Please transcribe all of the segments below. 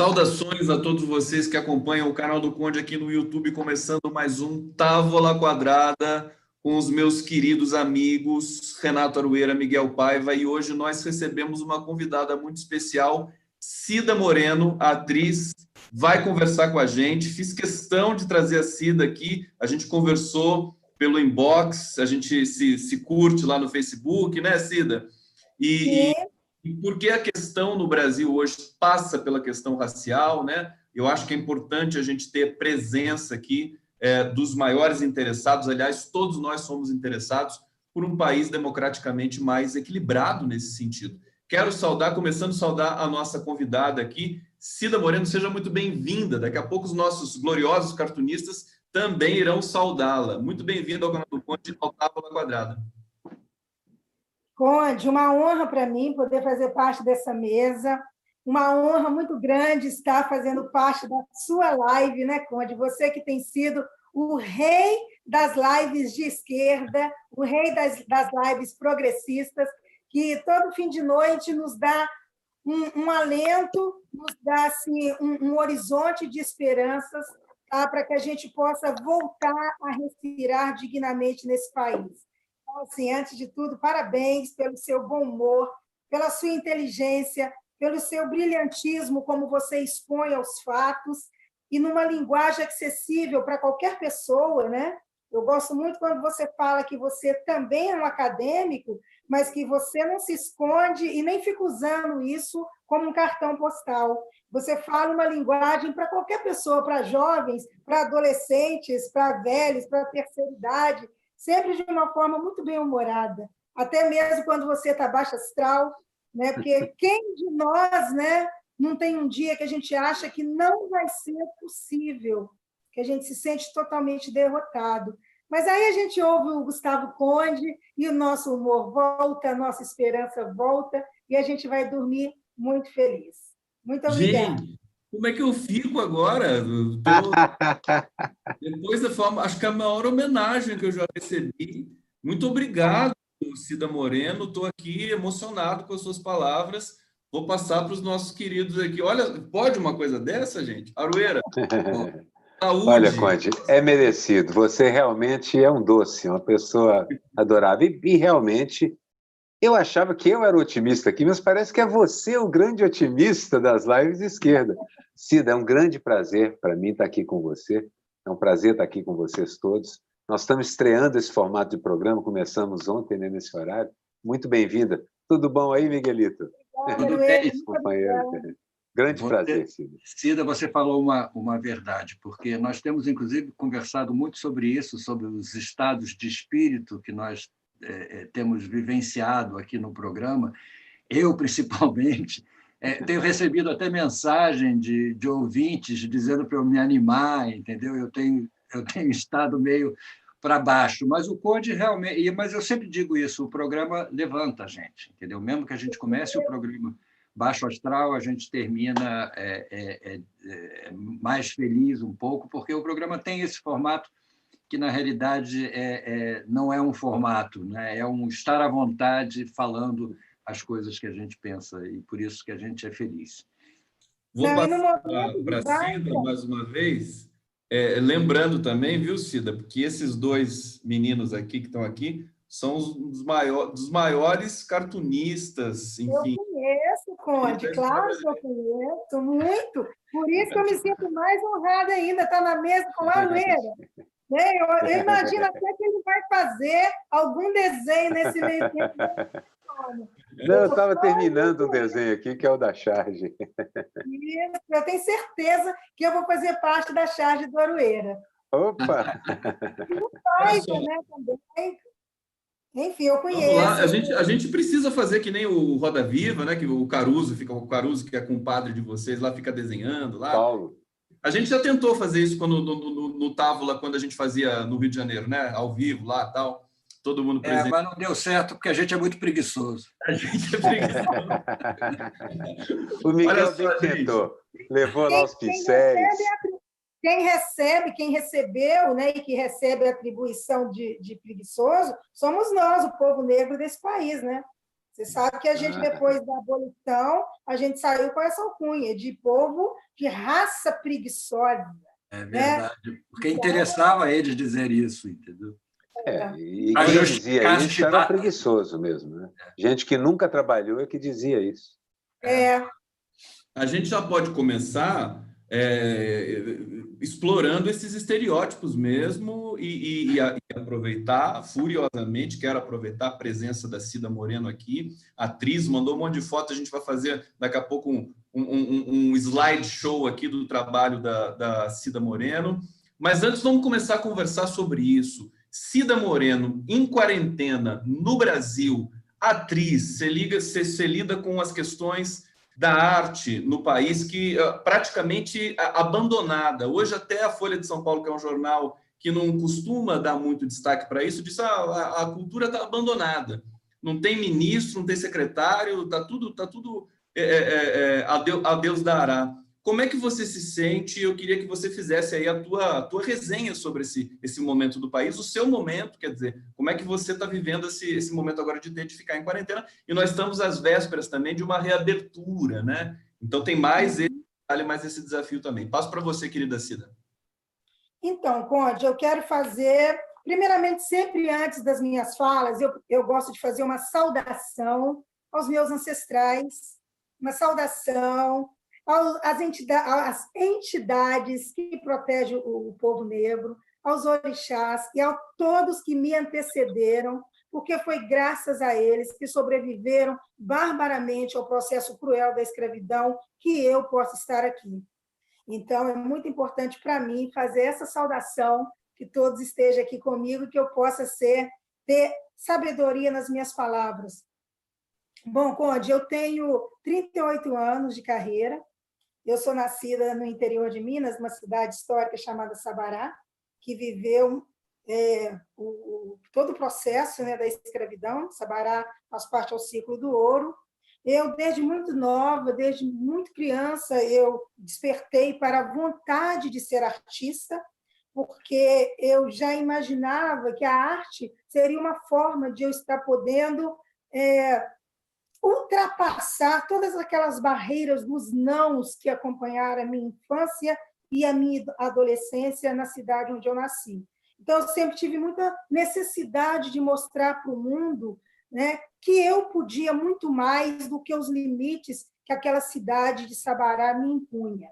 Saudações a todos vocês que acompanham o canal do Conde aqui no YouTube, começando mais um Távola Quadrada com os meus queridos amigos Renato Arueira, Miguel Paiva, e hoje nós recebemos uma convidada muito especial, Cida Moreno, a atriz, vai conversar com a gente. Fiz questão de trazer a Cida aqui, a gente conversou pelo inbox, a gente se curte lá no Facebook, né, Cida? E porque a questão no Brasil hoje passa pela questão racial, né? Eu acho que é importante a gente ter presença aqui dos maiores interessados. Aliás, todos nós somos interessados por um país democraticamente mais equilibrado nesse sentido. Quero saudar, começando a saudar a nossa convidada aqui, Cida Moreno, seja muito bem-vinda. Daqui a pouco os nossos gloriosos cartunistas também irão saudá-la. Muito bem-vinda ao canal do Conde, ao Távola Quadrada. Conde, uma honra para mim poder fazer parte dessa mesa, uma honra muito grande estar fazendo parte da sua live, né, Conde? Você que tem sido o rei das lives de esquerda, o rei das lives progressistas, que todo fim de noite nos dá um alento, nos dá assim, um horizonte de esperanças, tá? Para que a gente possa voltar a respirar dignamente nesse país. Então, assim, antes de tudo, parabéns pelo seu bom humor, pela sua inteligência, pelo seu brilhantismo, como você expõe aos fatos, e numa linguagem acessível para qualquer pessoa, né? Eu gosto muito quando você fala que você também é um acadêmico, mas que você não se esconde e nem fica usando isso como um cartão postal. Você fala uma linguagem para qualquer pessoa, para jovens, para adolescentes, para velhos, para a terceira idade, sempre de uma forma muito bem-humorada, até mesmo quando você está baixa astral, né? Porque quem de nós, né, não tem um dia que a gente acha que não vai ser possível, que a gente se sente totalmente derrotado. Mas aí a gente ouve o Gustavo Conde e o nosso humor volta, a nossa esperança volta, e a gente vai dormir muito feliz. Muito obrigada. Gente, como é que eu fico agora? Depois da forma, acho que é a maior homenagem que eu já recebi. Muito obrigado, Cida Moreno. Estou aqui emocionado com as suas palavras. Vou passar para os nossos queridos aqui. Olha, pode uma coisa dessa, gente? Arueira, saúde. Olha, Conde, é merecido. Você realmente é um doce, uma pessoa adorável. E realmente, eu achava que eu era otimista aqui, mas parece que é você o grande otimista das lives de esquerda. Cida, é um grande prazer para mim estar aqui com você. É um prazer estar aqui com vocês todos. Nós estamos estreando esse formato de programa, começamos ontem, né, nesse horário. Muito bem-vinda. Tudo bom aí, Miguelito? Tudo bem, companheiro. Grande prazer, Cida. Cida, você falou uma verdade, porque nós temos, inclusive, conversado muito sobre isso, sobre os estados de espírito que nós temos vivenciado aqui no programa. Eu, principalmente, tenho recebido até mensagem de ouvintes dizendo para eu me animar, entendeu? Eu tenho estado meio para baixo, mas o Conde realmente... Mas eu sempre digo isso, o programa levanta a gente, entendeu? Mesmo que a gente comece o programa baixo astral, a gente termina mais feliz um pouco, porque o programa tem esse formato que, na realidade, não é um formato, né? É um estar à vontade falando as coisas que a gente pensa, e por isso que a gente é feliz. Vou passar para a Cida mais uma vez, lembrando também, viu, Cida, porque esses dois meninos aqui que estão aqui são dos maiores cartunistas, enfim. Eu conheço, Conde, claro que eu conheço, muito. Por isso que eu me sinto mais honrada ainda, estar na mesa com a Arueira. Eu imagino até que ele vai fazer algum desenho nesse meio tempo. Não, eu estava terminando um desenho aqui, que é o da charge. Isso, eu tenho certeza que eu vou fazer parte da charge do Arueira. Opa! E o Paiva, né, também. Enfim, eu conheço. Vamos lá. A gente precisa fazer que nem o Roda Viva, né? Que o Caruso, que é compadre de vocês, lá fica desenhando lá. Paulo. A gente já tentou fazer isso no Távola, quando a gente fazia no Rio de Janeiro, né? Ao vivo lá e tal. Todo mundo presente. Mas não deu certo, porque a gente é muito preguiçoso. A gente é preguiçoso. O Miguel bem tentou. Levou lá os pincéis. Quem recebeu, né, e que recebe a atribuição de preguiçoso, somos nós, o povo negro desse país, né? Você sabe que a gente, depois da abolição, a gente saiu com essa alcunha de povo de raça preguiçosa. É verdade, porque interessava eles dizer isso, entendeu? E quem dizia isso era preguiçoso mesmo, né? Gente que nunca trabalhou é que dizia isso. A gente já pode começar explorando esses estereótipos mesmo e aproveitar furiosamente. Quero aproveitar a presença da Cida Moreno aqui, atriz, mandou um monte de fotos. A gente vai fazer daqui a pouco um slideshow aqui do trabalho da Cida Moreno. Mas antes, vamos começar a conversar sobre isso. Cida Moreno, em quarentena, no Brasil, atriz, você lida com as questões da arte no país, que praticamente abandonada. Hoje até a Folha de São Paulo, que é um jornal que não costuma dar muito destaque para isso, disse a cultura está abandonada. Não tem ministro, não tem secretário, está tudo a Deus dará. Como é que você se sente? Eu queria que você fizesse aí a tua resenha sobre esse momento do país, o seu momento, quer dizer, como é que você está vivendo esse momento agora de ter de ficar em quarentena? E nós estamos às vésperas também de uma reabertura, né? Então tem mais esse desafio também. Passo para você, querida Cida. Então, Conde, eu quero fazer, primeiramente, sempre antes das minhas falas, eu gosto de fazer uma saudação aos meus ancestrais, uma saudação às entidades que protegem o povo negro, aos orixás e a todos que me antecederam, porque foi graças a eles que sobreviveram barbaramente ao processo cruel da escravidão que eu posso estar aqui. Então, é muito importante para mim fazer essa saudação, que todos estejam aqui comigo, que eu possa ter sabedoria nas minhas palavras. Bom, Conde, eu tenho 38 anos de carreira. Eu sou nascida no interior de Minas, uma cidade histórica chamada Sabará, que viveu todo o processo, né, da escravidão. Sabará faz parte ao ciclo do ouro. Eu, desde muito nova, desde muito criança, eu despertei para a vontade de ser artista, porque eu já imaginava que a arte seria uma forma de eu estar podendo ultrapassar todas aquelas barreiras dos nãos que acompanharam a minha infância e a minha adolescência na cidade onde eu nasci. Então, eu sempre tive muita necessidade de mostrar para o mundo, né, que eu podia muito mais do que os limites que aquela cidade de Sabará me impunha.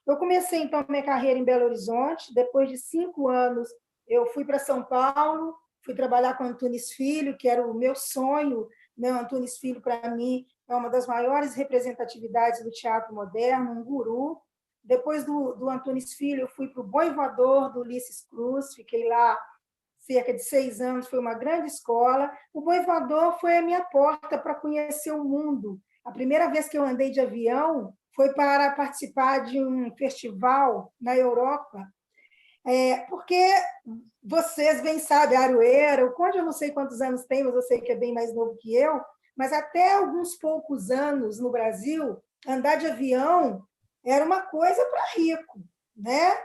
Eu comecei, então, minha carreira em Belo Horizonte. Depois de 5 anos, eu fui para São Paulo, fui trabalhar com Antunes Filho, que era o meu sonho. Antunes Filho, para mim, é uma das maiores representatividades do teatro moderno, um guru. Depois do Antunes Filho, eu fui para o Boi Voador, do Ulisses Cruz, fiquei lá cerca de 6 anos, foi uma grande escola. O Boi Voador foi a minha porta para conhecer o mundo. A primeira vez que eu andei de avião foi para participar de um festival na Europa, porque vocês bem sabem, Aroeira, o Conde eu não sei quantos anos tem, mas eu sei que é bem mais novo que eu, mas até alguns poucos anos no Brasil, andar de avião era uma coisa para rico, né?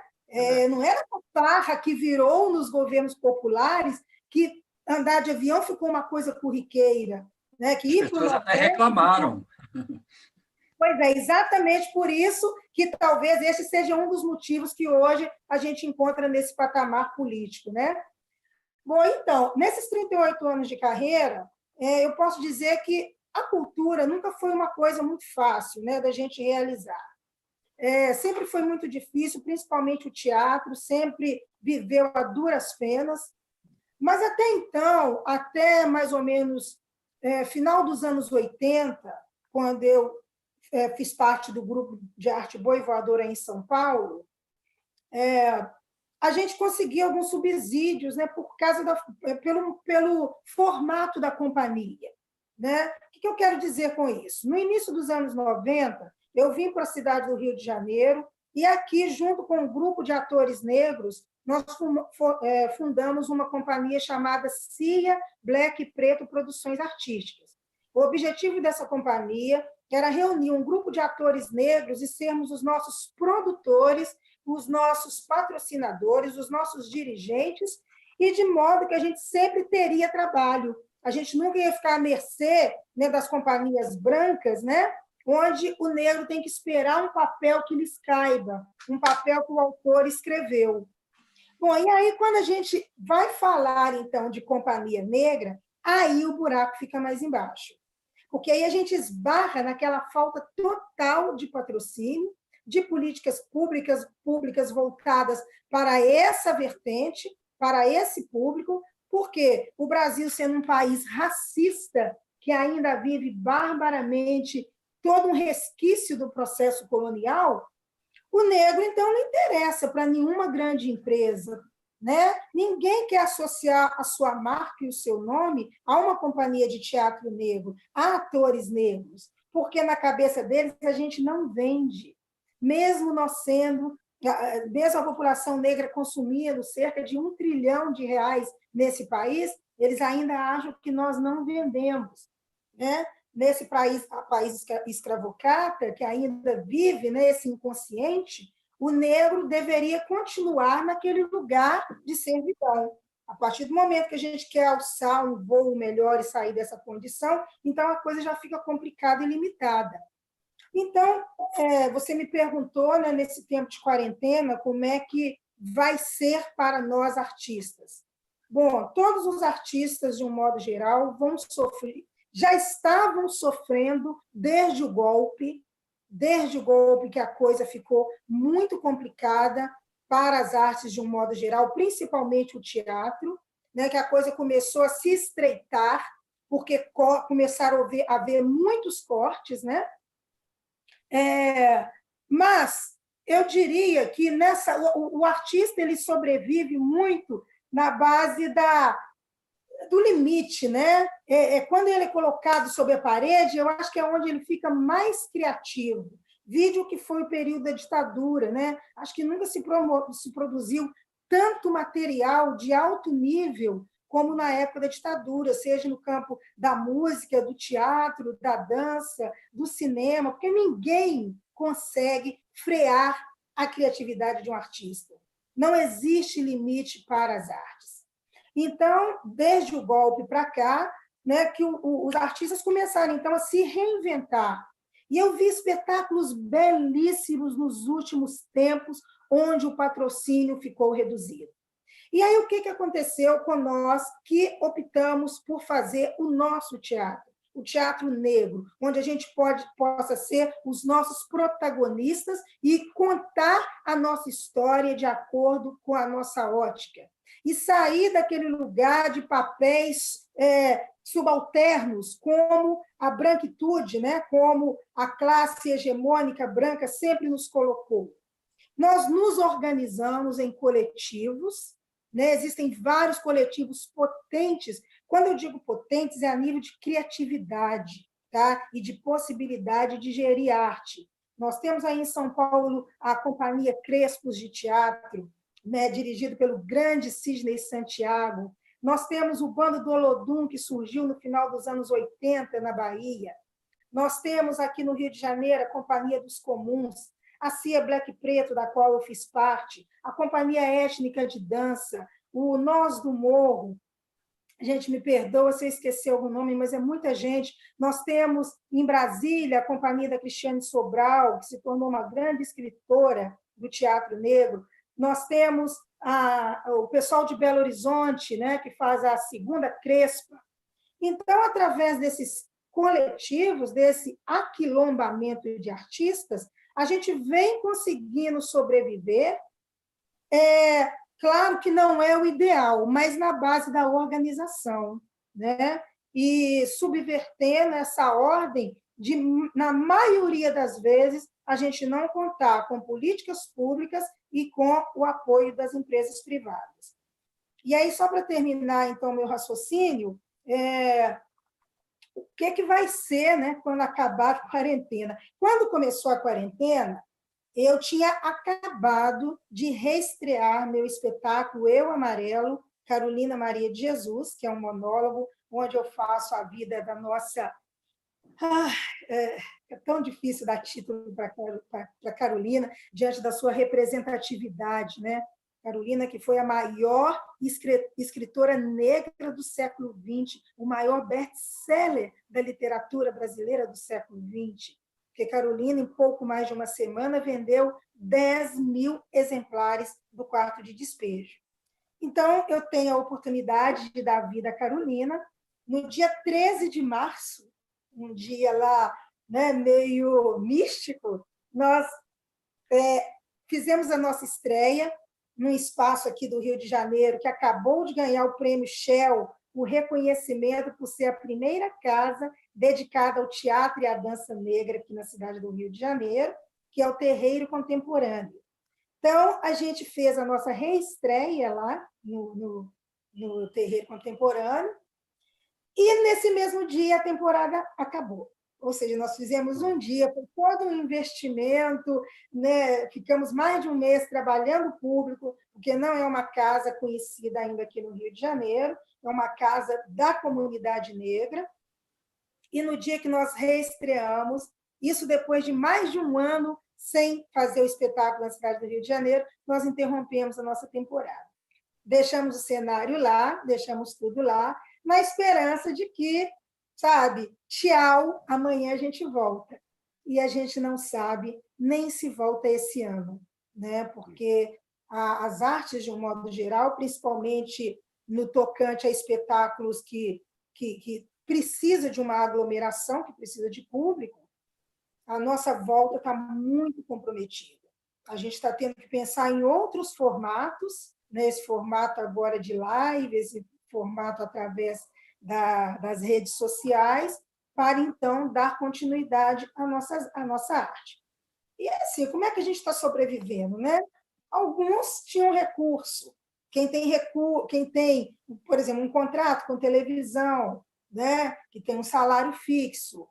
Não era uma farra que virou nos governos populares que andar de avião ficou uma coisa corriqueira, né? Que as pessoas até reclamaram. Pois é, exatamente por isso que talvez esse seja um dos motivos que hoje a gente encontra nesse patamar político, né? Bom, então, nesses 38 anos de carreira, eu posso dizer que a cultura nunca foi uma coisa muito fácil, né, da gente realizar. Sempre foi muito difícil, principalmente o teatro, sempre viveu a duras penas, mas até então, até mais ou menos final dos anos 80, quando eu fiz parte do grupo de arte Boi Voador em São Paulo, a gente conseguia alguns subsídios, né, por causa pelo formato da companhia, né? O que eu quero dizer com isso? No início dos anos 90, eu vim para a cidade do Rio de Janeiro e aqui, junto com um grupo de atores negros, nós fundamos uma companhia chamada CIA Black e Preto Produções Artísticas. O objetivo dessa companhia era reunir um grupo de atores negros e sermos os nossos produtores, os nossos patrocinadores, os nossos dirigentes, e de modo que a gente sempre teria trabalho. A gente nunca ia ficar à mercê, né, das companhias brancas, né, onde o negro tem que esperar um papel que lhes caiba, um papel que o autor escreveu. Bom, e aí, quando a gente vai falar, então, de companhia negra, aí o buraco fica mais embaixo. Porque aí a gente esbarra naquela falta total de patrocínio, de políticas públicas voltadas para essa vertente, para esse público, porque o Brasil, sendo um país racista, que ainda vive barbaramente todo um resquício do processo colonial, o negro, então, não interessa para nenhuma grande empresa, né? Ninguém quer associar a sua marca e o seu nome a uma companhia de teatro negro, a atores negros, porque na cabeça deles a gente não vende. Mesmo nós sendo, mesmo a população negra consumindo cerca de R$ 1 trilhão nesse país, eles ainda acham que nós não vendemos, né? Nesse país escravocrata, que ainda vive, né, esse inconsciente, o negro deveria continuar naquele lugar de servidão. A partir do momento que a gente quer alçar um voo melhor e sair dessa condição, então a coisa já fica complicada e limitada. Então, você me perguntou, né, nesse tempo de quarentena, como é que vai ser para nós artistas. Bom, todos os artistas, de um modo geral, vão sofrer, já estavam sofrendo desde o golpe que a coisa ficou muito complicada para as artes de um modo geral, principalmente o teatro, né, que a coisa começou a se estreitar, porque começaram a haver muitos cortes, né? Mas eu diria que o artista ele sobrevive muito na base do limite, né? Quando ele é colocado sob a parede, eu acho que é onde ele fica mais criativo. Vide o que foi o período da ditadura, né? Acho que nunca se produziu tanto material de alto nível como na época da ditadura, seja no campo da música, do teatro, da dança, do cinema, porque ninguém consegue frear a criatividade de um artista. Não existe limite para as artes. Então, desde o golpe para cá, né, que os artistas começaram, então, a se reinventar. E eu vi espetáculos belíssimos nos últimos tempos, onde o patrocínio ficou reduzido. E aí, o que aconteceu com nós que optamos por fazer o nosso teatro, o teatro negro, onde a gente possa ser os nossos protagonistas e contar a nossa história de acordo com a nossa ótica. E sair daquele lugar de papéis subalternos, como a branquitude, né? Como a classe hegemônica branca sempre nos colocou. Nós nos organizamos em coletivos, né? Existem vários coletivos potentes. Quando eu digo potentes, é a nível de criatividade, tá? E de possibilidade de gerir arte. Nós temos aí em São Paulo a Companhia Crespos de Teatro, né? Dirigido pelo grande Sidney Santiago. Nós temos o Bando do Olodum, que surgiu no final dos anos 80, na Bahia. Nós temos aqui no Rio de Janeiro a Companhia dos Comuns, a CIA Black Preto, da qual eu fiz parte, a Companhia Étnica de Dança, o Nós do Morro. Gente, me perdoa se eu esqueci algum nome, mas é muita gente. Nós temos em Brasília a Companhia da Cristiane Sobral, que se tornou uma grande escritora do teatro negro. Nós temos o pessoal de Belo Horizonte, né, que faz a Segunda Crespa. Então, através desses coletivos, desse aquilombamento de artistas, a gente vem conseguindo sobreviver. Claro que não é o ideal, mas na base da organização, né? E subvertendo essa ordem de, na maioria das vezes, a gente não contar com políticas públicas e com o apoio das empresas privadas. E aí, só para terminar, então, meu raciocínio, o que vai ser, né, quando acabar a quarentena? Quando começou a quarentena, eu tinha acabado de reestrear meu espetáculo Eu Amarelo, Carolina Maria de Jesus, que é um monólogo onde eu faço a vida da nossa... é tão difícil dar título para Carolina, diante da sua representatividade, né? Carolina, que foi a maior escritora negra do século XX, o maior best-seller da literatura brasileira do século XX, porque Carolina, em pouco mais de uma semana, vendeu 10.000 exemplares do Quarto de Despejo. Então, eu tenho a oportunidade de dar vida a Carolina. No dia 13 de março, um dia lá, né, meio místico, nós fizemos a nossa estreia num espaço aqui do Rio de Janeiro, que acabou de ganhar o prêmio Shell, o reconhecimento por ser a primeira casa dedicada ao teatro e à dança negra aqui na cidade do Rio de Janeiro, que é o Terreiro Contemporâneo. Então, a gente fez a nossa reestreia lá no Terreiro Contemporâneo, e nesse mesmo dia a temporada acabou. Ou seja, nós fizemos um dia com todo um investimento, né? Ficamos mais de um mês trabalhando o público, porque não é uma casa conhecida ainda aqui no Rio de Janeiro, é uma casa da comunidade negra. E no dia que nós reestreamos, isso depois de mais de um ano sem fazer o espetáculo na cidade do Rio de Janeiro, nós interrompemos a nossa temporada. Deixamos o cenário lá, deixamos tudo lá, na esperança de que, sabe, tchau, amanhã a gente volta. E a gente não sabe nem se volta esse ano, né? Porque as artes, de um modo geral, principalmente no tocante a espetáculos que precisa de uma aglomeração, que precisa de público, a nossa volta está muito comprometida. A gente está tendo que pensar em outros formatos, né? Esse formato agora de live, esse formato através das redes sociais, para, então, dar continuidade à nossa arte. E, assim, como é que a gente está sobrevivendo, né? Alguns tinham recurso. Quem tem, por exemplo, um contrato com televisão, né? Que tem um salário fixo.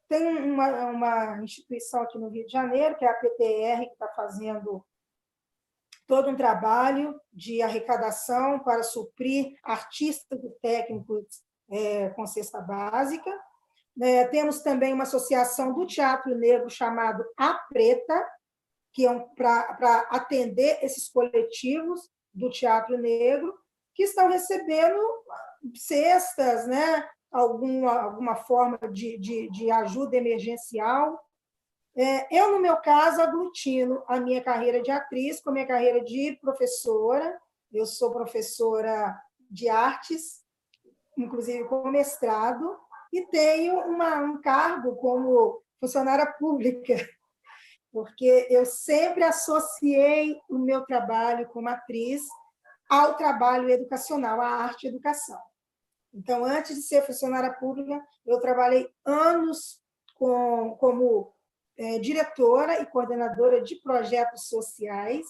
Tem uma instituição aqui no Rio de Janeiro, que é a PTR, que está fazendo todo um trabalho de arrecadação para suprir artistas e técnicos com cesta básica. Temos também uma associação do Teatro Negro chamado A Preta, que é para atender esses coletivos do Teatro Negro, que estão recebendo cestas, né? Alguma forma de ajuda emergencial. Eu, no meu caso, aglutino a minha carreira de atriz com a minha carreira de professora. Eu sou professora de artes, inclusive com mestrado, e tenho um cargo como funcionária pública, porque eu sempre associei o meu trabalho como atriz ao trabalho educacional, à arte e educação. Então, antes de ser funcionária pública, eu trabalhei anos como diretora e coordenadora de projetos sociais,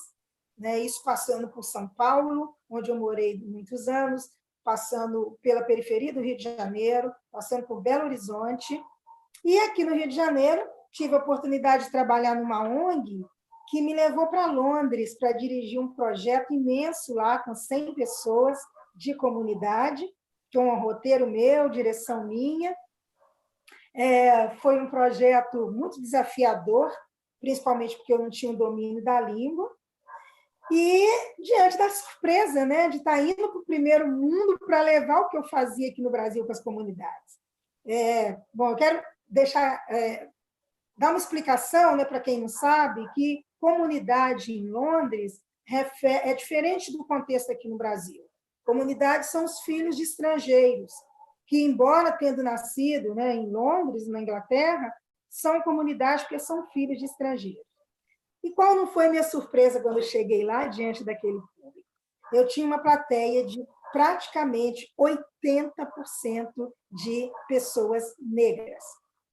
né? Isso passando por São Paulo, onde eu morei muitos anos, passando pela periferia do Rio de Janeiro, passando por Belo Horizonte. E aqui no Rio de Janeiro, tive a oportunidade de trabalhar numa ONG que me levou para Londres para dirigir um projeto imenso lá, com 100 pessoas de comunidade, com um roteiro meu, direção minha. Foi um projeto muito desafiador, principalmente porque eu não tinha o domínio da língua, e diante da surpresa, né, de estar indo para o primeiro mundo para levar o que eu fazia aqui no Brasil com as comunidades. Bom, eu quero dar uma explicação, né, para quem não sabe, que comunidade em Londres é diferente do contexto aqui no Brasil. Comunidades são os filhos de estrangeiros, que, embora tendo nascido, né, em Londres, na Inglaterra, são comunidades porque são filhos de estrangeiros. E qual não foi minha surpresa quando eu cheguei lá, diante daquele público? Eu tinha uma plateia de praticamente 80% de pessoas negras,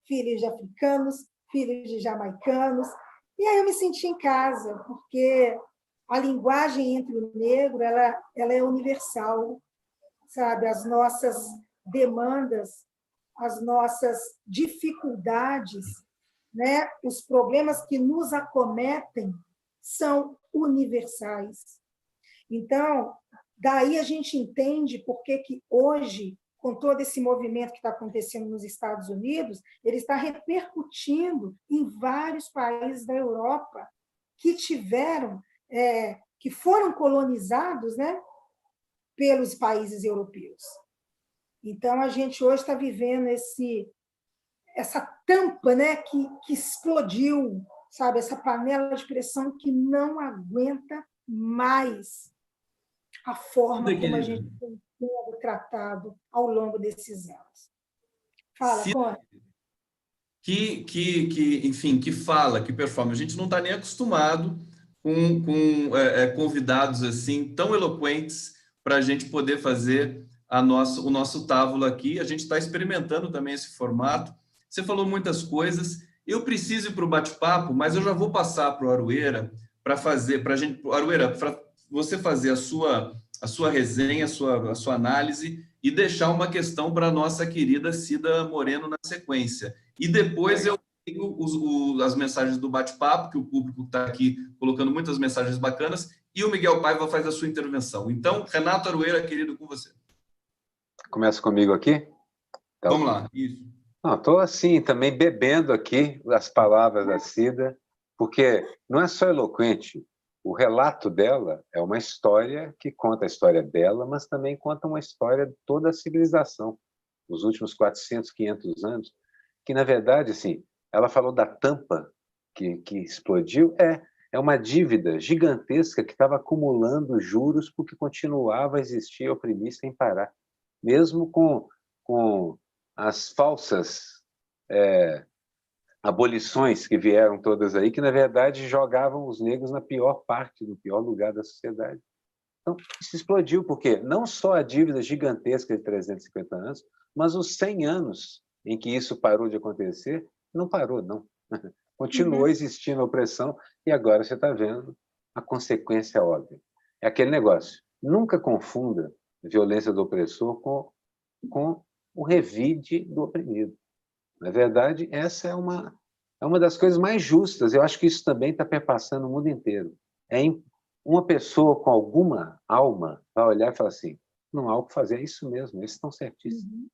filhos de africanos, filhos de jamaicanos. E aí eu me senti em casa, porque a linguagem entre o negro ela é universal, sabe? As nossas demandas, as nossas dificuldades, né? Os problemas que nos acometem são universais. Então, daí a gente entende por que hoje, com todo esse movimento que está acontecendo nos Estados Unidos, ele está repercutindo em vários países da Europa que tiveram que foram colonizados, né, pelos países europeus. Então, a gente hoje está vivendo essa tampa, né, que explodiu, sabe? Essa panela de pressão que não aguenta mais a forma como a gente tem sido tratado ao longo desses anos. Fala, Conde. Enfim, que fala, que performa. A gente não está nem acostumado com convidados assim tão eloquentes para a gente poder fazer o nosso távulo aqui. A gente está experimentando também esse formato. Você falou muitas coisas. Eu preciso ir para o bate-papo, mas eu já vou passar para o Aroeira para fazer, para a gente, Aroeira, para você fazer a sua resenha, a sua análise e deixar uma questão para a nossa querida Cida Moreno na sequência. E depois eu tenho as mensagens do bate-papo, que o público está aqui colocando muitas mensagens bacanas, e o Miguel Paiva faz a sua intervenção. Então, Renato Aroeira, querido, com você. Começa comigo aqui? Então, vamos lá, isso. Estou assim, também bebendo aqui as palavras da Cida, porque não é só eloquente, o relato dela é uma história que conta a história dela, mas também conta uma história de toda a civilização, nos últimos 400, 500 anos, que, na verdade, assim, ela falou da tampa que explodiu, é uma dívida gigantesca que estava acumulando juros porque continuava a existir a oprimir sem parar, mesmo com as falsas abolições que vieram todas aí, que, na verdade, jogavam os negros na pior parte, no pior lugar da sociedade. Então, isso explodiu, porque não só a dívida gigantesca de 350 anos, mas os 100 anos em que isso parou de acontecer, não parou, não. Continuou existindo a opressão e agora você está vendo a consequência óbvia. É aquele negócio, nunca confunda violência do opressor com o revide do oprimido. Na verdade, essa é uma das coisas mais justas. Eu acho que isso também está perpassando o mundo inteiro. Uma pessoa com alguma alma vai olhar e falar assim, não há o que fazer, é isso mesmo, eles estão certíssimos.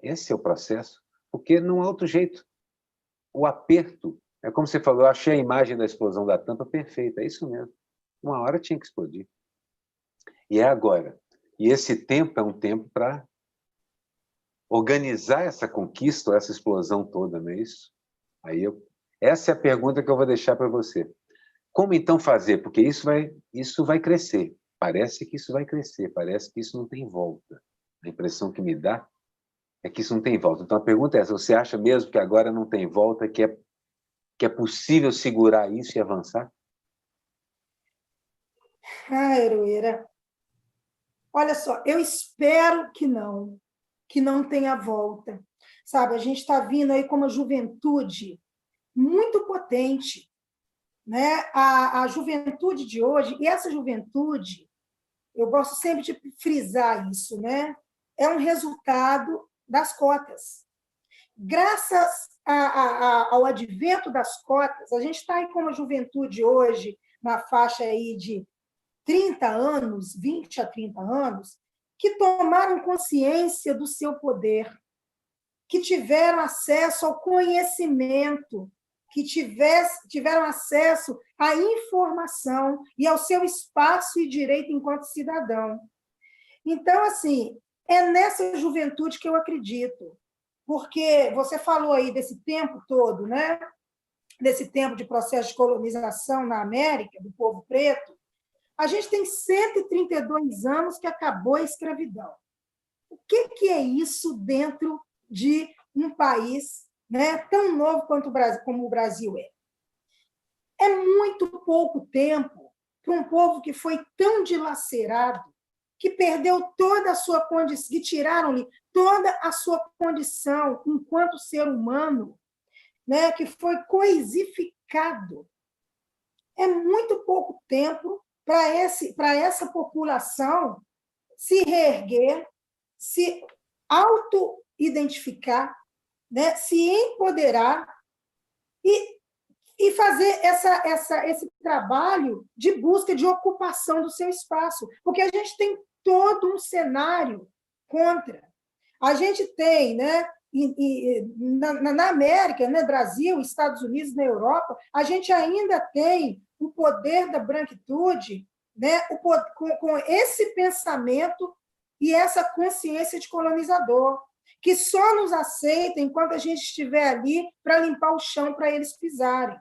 Esse é o processo, porque não há outro jeito. O aperto, é como você falou, eu achei a imagem da explosão da tampa perfeita, é isso mesmo. Uma hora tinha que explodir. E é agora. E esse tempo é um tempo para organizar essa conquista, essa explosão toda, não é isso? Essa é a pergunta que eu vou deixar para você. Como então fazer? Porque isso vai crescer. Parece que isso vai crescer, parece que isso não tem volta. A impressão que me dá é que isso não tem volta. Então a pergunta é essa, você acha mesmo que agora não tem volta, que é possível segurar isso e avançar? Aroeira, olha só, eu espero que não tenha volta. Sabe, a gente está vindo aí com uma juventude muito potente, né? A juventude de hoje, e essa juventude, eu gosto sempre de frisar isso, né? É um resultado das cotas. Graças ao advento das cotas, a gente está aí com uma juventude hoje, na faixa aí de 30 anos, 20 a 30 anos, que tomaram consciência do seu poder, que tiveram acesso ao conhecimento, que tiveram acesso à informação e ao seu espaço e direito enquanto cidadão. Então, assim, é nessa juventude que eu acredito, porque você falou aí desse tempo todo, né? Desse tempo de processo de colonização na América, do povo preto, a gente tem 132 anos que acabou a escravidão. O que é isso dentro de um país, né, tão novo como o Brasil é? É muito pouco tempo para um povo que foi tão dilacerado, que perdeu toda a sua condição, que tiraram-lhe toda a sua condição enquanto ser humano, né, que foi coisificado. É muito pouco tempo para essa população se reerguer, se auto-identificar, né, se empoderar e fazer esse trabalho de busca de ocupação do seu espaço, porque a gente tem todo um cenário contra. A gente tem, né, na América, né, Brasil, Estados Unidos, na Europa, a gente ainda tem o poder da branquitude né, com esse pensamento e essa consciência de colonizador, que só nos aceita enquanto a gente estiver ali para limpar o chão para eles pisarem.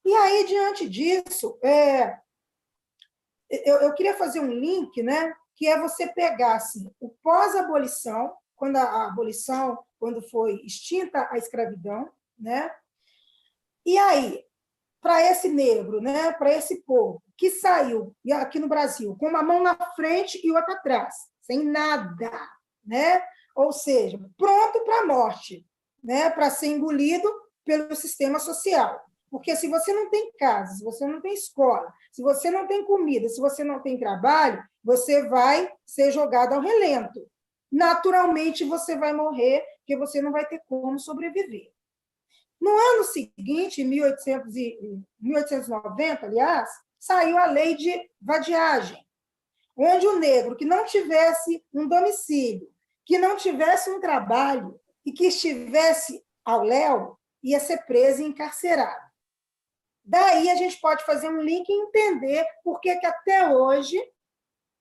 E aí, diante disso, eu queria fazer um link, né, que é você pegar assim, o pós-abolição, quando a abolição, quando foi extinta a escravidão, né? E aí, para esse negro, né, para esse povo que saiu aqui no Brasil com uma mão na frente e outra atrás, sem nada, né? Ou seja, pronto para a morte, né, para ser engolido pelo sistema social. Porque se você não tem casa, se você não tem escola, se você não tem comida, se você não tem trabalho, você vai ser jogado ao relento. Naturalmente, você vai morrer, porque você não vai ter como sobreviver. No ano seguinte, em 1890, aliás, saiu a lei de vadiagem, onde o negro que não tivesse um domicílio, que não tivesse um trabalho e que estivesse ao léu, ia ser preso e encarcerado. Daí a gente pode fazer um link e entender por que até hoje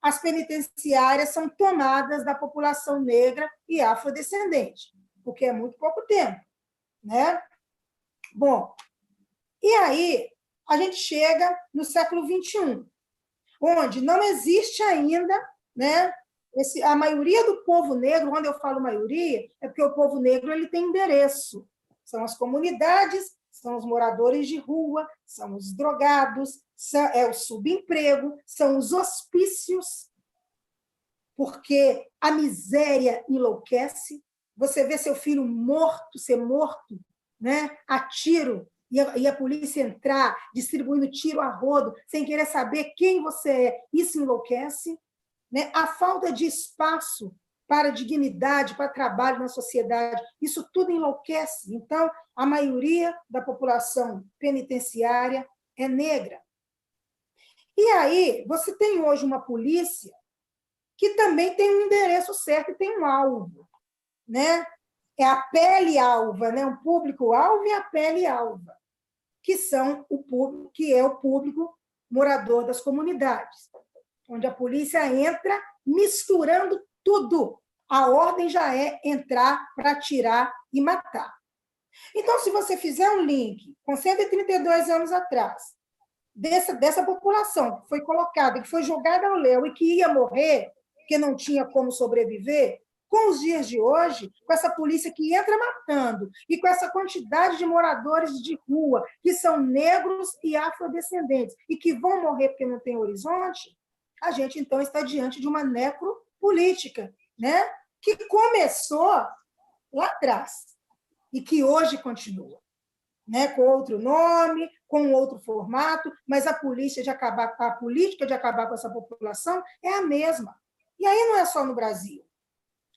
as penitenciárias são tomadas da população negra e afrodescendente, porque é muito pouco tempo, né? Bom, e aí a gente chega no século XXI, onde não existe ainda, né, a maioria do povo negro, quando eu falo maioria, é porque o povo negro ele tem endereço. São as comunidades, são os moradores de rua, são os drogados, é o subemprego, são os hospícios, porque a miséria enlouquece. Você vê seu filho morto, ser morto, né, a tiro, e a polícia entrar distribuindo tiro a rodo, sem querer saber quem você é. Isso enlouquece. Né? A falta de espaço para dignidade, para trabalho na sociedade, isso tudo enlouquece. Então, a maioria da população penitenciária é negra. E aí, você tem hoje uma polícia que também tem um endereço certo e tem um alvo, né? É a pele alva, né? O público alvo e a pele alva, que são o público, que é o público morador das comunidades, onde a polícia entra misturando tudo. A ordem já é entrar para atirar e matar. Então, se você fizer um link com 132 anos atrás, dessa população que foi colocada, que foi jogada ao léu e que ia morrer, porque não tinha como sobreviver, com os dias de hoje, com essa polícia que entra matando e com essa quantidade de moradores de rua que são negros e afrodescendentes e que vão morrer porque não tem horizonte, a gente, então, está diante de uma necropolítica, né? Que começou lá atrás e que hoje continua, né? Com outro nome, com outro formato, mas a política de acabar com essa população é a mesma. E aí não é só no Brasil.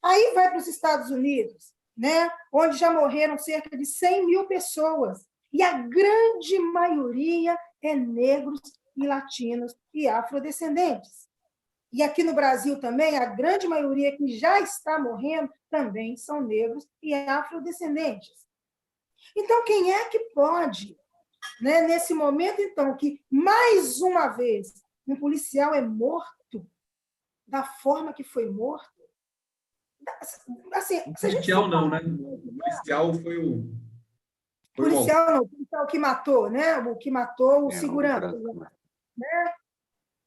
Aí vai para os Estados Unidos, né? Onde já morreram cerca de 100 mil pessoas, e a grande maioria é negros e latinos e afrodescendentes. E aqui no Brasil também, a grande maioria que já está morrendo também são negros e afrodescendentes. Então, quem é que pode, né, nesse momento, então, que, mais uma vez, um policial é morto da forma que foi morto? Assim, se a gente policial não, né? O policial foi o... policial não, o policial que matou, né? O que matou o segurança. Né?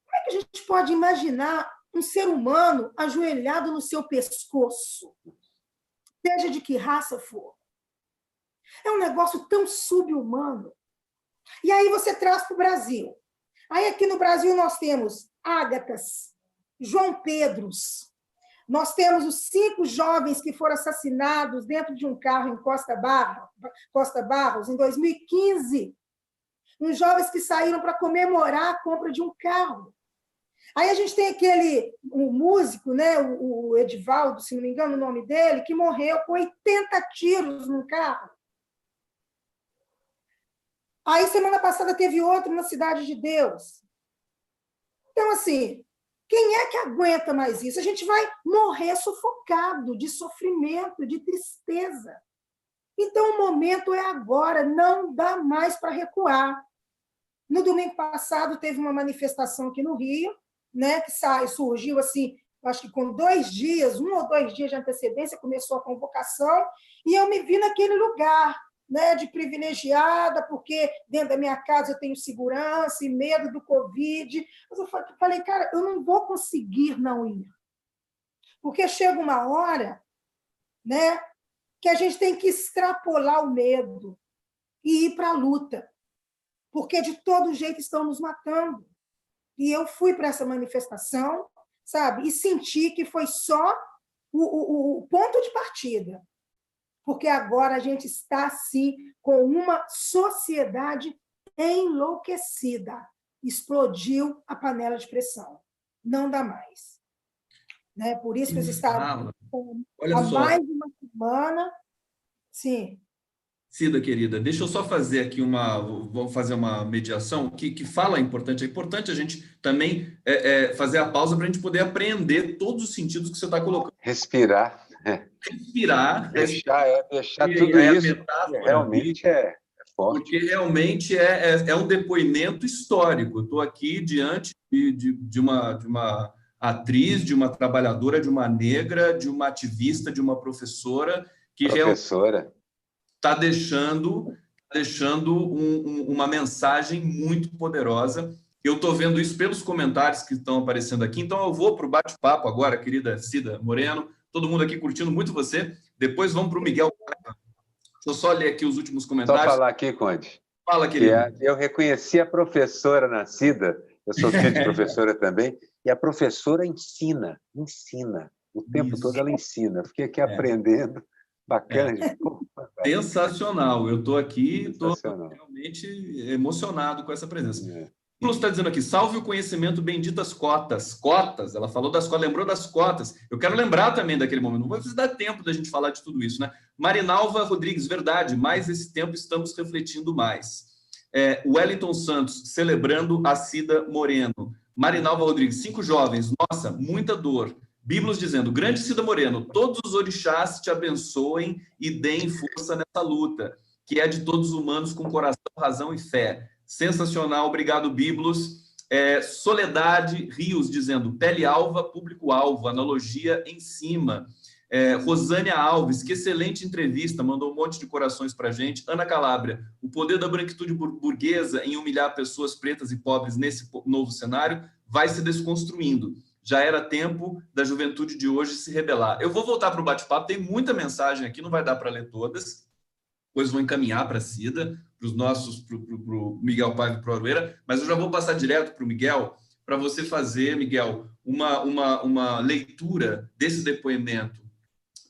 Como é que a gente pode imaginar um ser humano ajoelhado no seu pescoço, seja de que raça for? É um negócio tão sub-humano. E aí você traz para o Brasil. Aí aqui no Brasil nós temos Ágatas, João Pedros, nós temos os 5 jovens que foram assassinados dentro de um carro em Costa Barros, em 2015. Uns jovens que saíram para comemorar a compra de um carro. Aí a gente tem o músico, né, o Edivaldo, se não me engano o nome dele, que morreu com 80 tiros num carro. Aí, semana passada, teve outro na Cidade de Deus. Então, assim, quem é que aguenta mais isso? A gente vai morrer sufocado de sofrimento, de tristeza. Então, o momento é agora, não dá mais para recuar. No domingo passado, teve uma manifestação aqui no Rio, né, que surgiu assim, acho que com 2 dias, 1 ou 2 dias de antecedência, começou a convocação, e eu me vi naquele lugar, né, de privilegiada, porque dentro da minha casa eu tenho segurança e medo do Covid. Mas eu falei, cara, eu não vou conseguir não ir. Porque chega uma hora, né, que a gente tem que extrapolar o medo e ir para a luta, porque de todo jeito estão nos matando. E eu fui para essa manifestação, sabe, e senti que foi só o ponto de partida, porque agora a gente está, sim, com uma sociedade enlouquecida. Explodiu a panela de pressão. Não dá mais. Né? Por isso que os Estados há mais de uma semana... Sim. Cida, querida, deixa eu só fazer aqui vamos fazer uma mediação que fala importante. É importante a gente também fazer a pausa para a gente poder apreender todos os sentidos que você está colocando. Respirar. Respirar. Deixar tudo isso, realmente é forte. Porque realmente é um depoimento histórico. Eu estou aqui diante de uma atriz, de uma trabalhadora, de uma negra, de uma ativista, de uma professora que está deixando uma mensagem muito poderosa. Eu estou vendo isso pelos comentários que estão aparecendo aqui, então eu vou para o bate-papo agora, querida Cida Moreno, todo mundo aqui curtindo muito você. Depois vamos para o Miguel. Deixa eu só ler aqui os últimos comentários. Só falar aqui, Conde. Fala, querida. Eu reconheci a professora na Cida, eu sou filho de professora também, e a professora ensina. O tempo todo ela ensina. Eu fiquei aqui aprendendo. Bacana. Sensacional. Eu estou aqui, estou realmente emocionado com essa presença. O Lúcio está dizendo aqui, salve o conhecimento, benditas cotas. Cotas, ela falou das cotas, lembrou das cotas. Eu quero lembrar também daquele momento, não vai dar tempo da gente falar de tudo isso, né? Marinalva Rodrigues, verdade, mais esse tempo estamos refletindo mais. Wellington Santos, celebrando a Cida Moreno. Marinalva Rodrigues, 5 jovens, nossa, muita dor. Bíblios dizendo, grande Cida Moreno, todos os orixás te abençoem e deem força nessa luta, que é de todos os humanos com coração, razão e fé. Sensacional, obrigado, Bíblios. Soledade Rios dizendo, pele alva, público-alvo, analogia em cima. Rosânia Alves, que excelente entrevista, mandou um monte de corações para a gente. Ana Calabria, o poder da branquitude burguesa em humilhar pessoas pretas e pobres nesse novo cenário vai se desconstruindo. Já era tempo da juventude de hoje se rebelar. Eu vou voltar para o bate-papo, tem muita mensagem aqui, não vai dar para ler todas, depois vou encaminhar para a Cida, para o Miguel Paiva e para o Aroeira, mas eu já vou passar direto para o Miguel, para você fazer, Miguel, uma leitura desse depoimento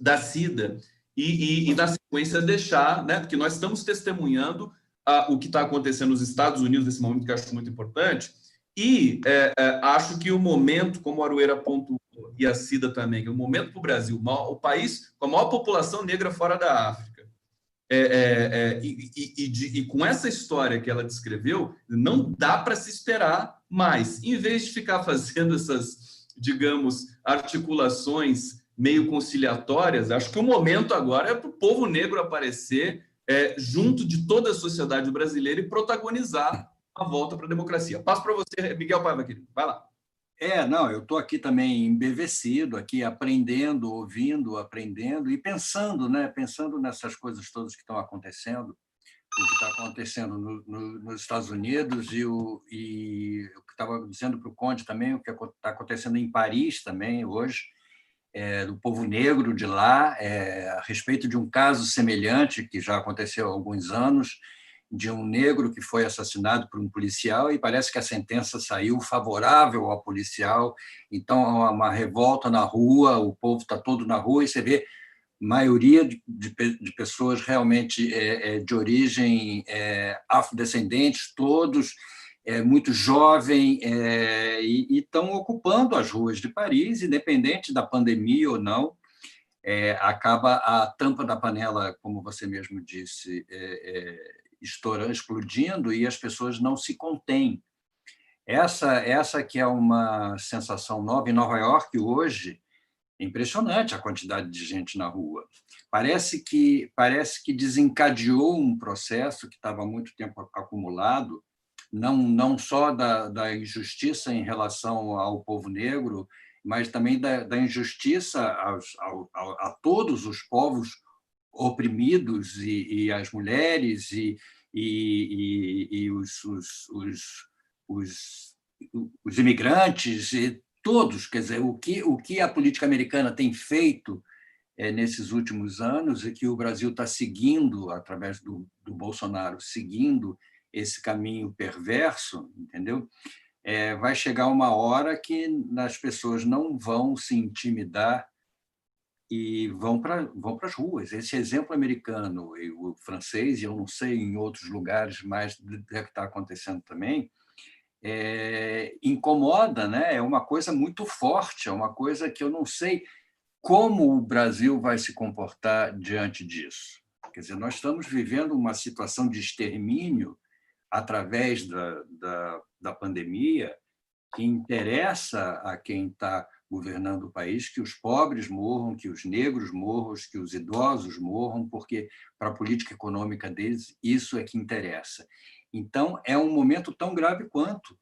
da Cida e na sequência deixar, né, porque nós estamos testemunhando o que está acontecendo nos Estados Unidos nesse momento, que eu acho muito importante, e acho que o momento, como a Aroeira pontuou, e a Cida também, que é o momento para o Brasil, o país com a maior população negra fora da África, e com essa história que ela descreveu, não dá para se esperar mais. Em vez de ficar fazendo essas, digamos, articulações meio conciliatórias, acho que o momento agora é para o povo negro aparecer junto de toda a sociedade brasileira e protagonizar a volta para a democracia. Passo para você, Miguel Paiva, querido. Vai lá. Eu estou aqui também embevecido, aqui aprendendo, ouvindo, aprendendo e pensando, né? Pensando nessas coisas todas que estão acontecendo, o que está acontecendo nos Estados Unidos e o que estava dizendo para o Conde também, o que está acontecendo em Paris também hoje, do povo negro de lá, a respeito de um caso semelhante que já aconteceu há alguns anos, de um negro que foi assassinado por um policial e parece que a sentença saiu favorável ao policial, então há uma revolta na rua, o povo está todo na rua e você vê maioria de pessoas realmente de origem afrodescendentes, todos muito jovem, e estão ocupando as ruas de Paris, independente da pandemia ou não. Acaba a tampa da panela, como você mesmo disse, explodindo e as pessoas não se contêm. Essa que é uma sensação nova em Nova York hoje. É impressionante a quantidade de gente na rua. Parece que desencadeou um processo que estava há muito tempo acumulado não só da injustiça em relação ao povo negro, mas também da injustiça a todos os povos oprimidos e as mulheres e os imigrantes, e todos. Quer dizer, o que a política americana tem feito nesses últimos anos e que o Brasil está seguindo, através do Bolsonaro, seguindo esse caminho perverso, entendeu? Vai chegar uma hora que as pessoas não vão se intimidar e vão para as ruas. Esse exemplo americano e o francês, e eu não sei em outros lugares, mas deve estar acontecendo também, incomoda, né? É uma coisa muito forte, é uma coisa que eu não sei como o Brasil vai se comportar diante disso. Quer dizer, nós estamos vivendo uma situação de extermínio através da pandemia, que interessa a quem está governando o país que os pobres morram, que os negros morram, que os idosos morram, porque para a política econômica deles isso é que interessa. Então, é um momento tão grave quanto.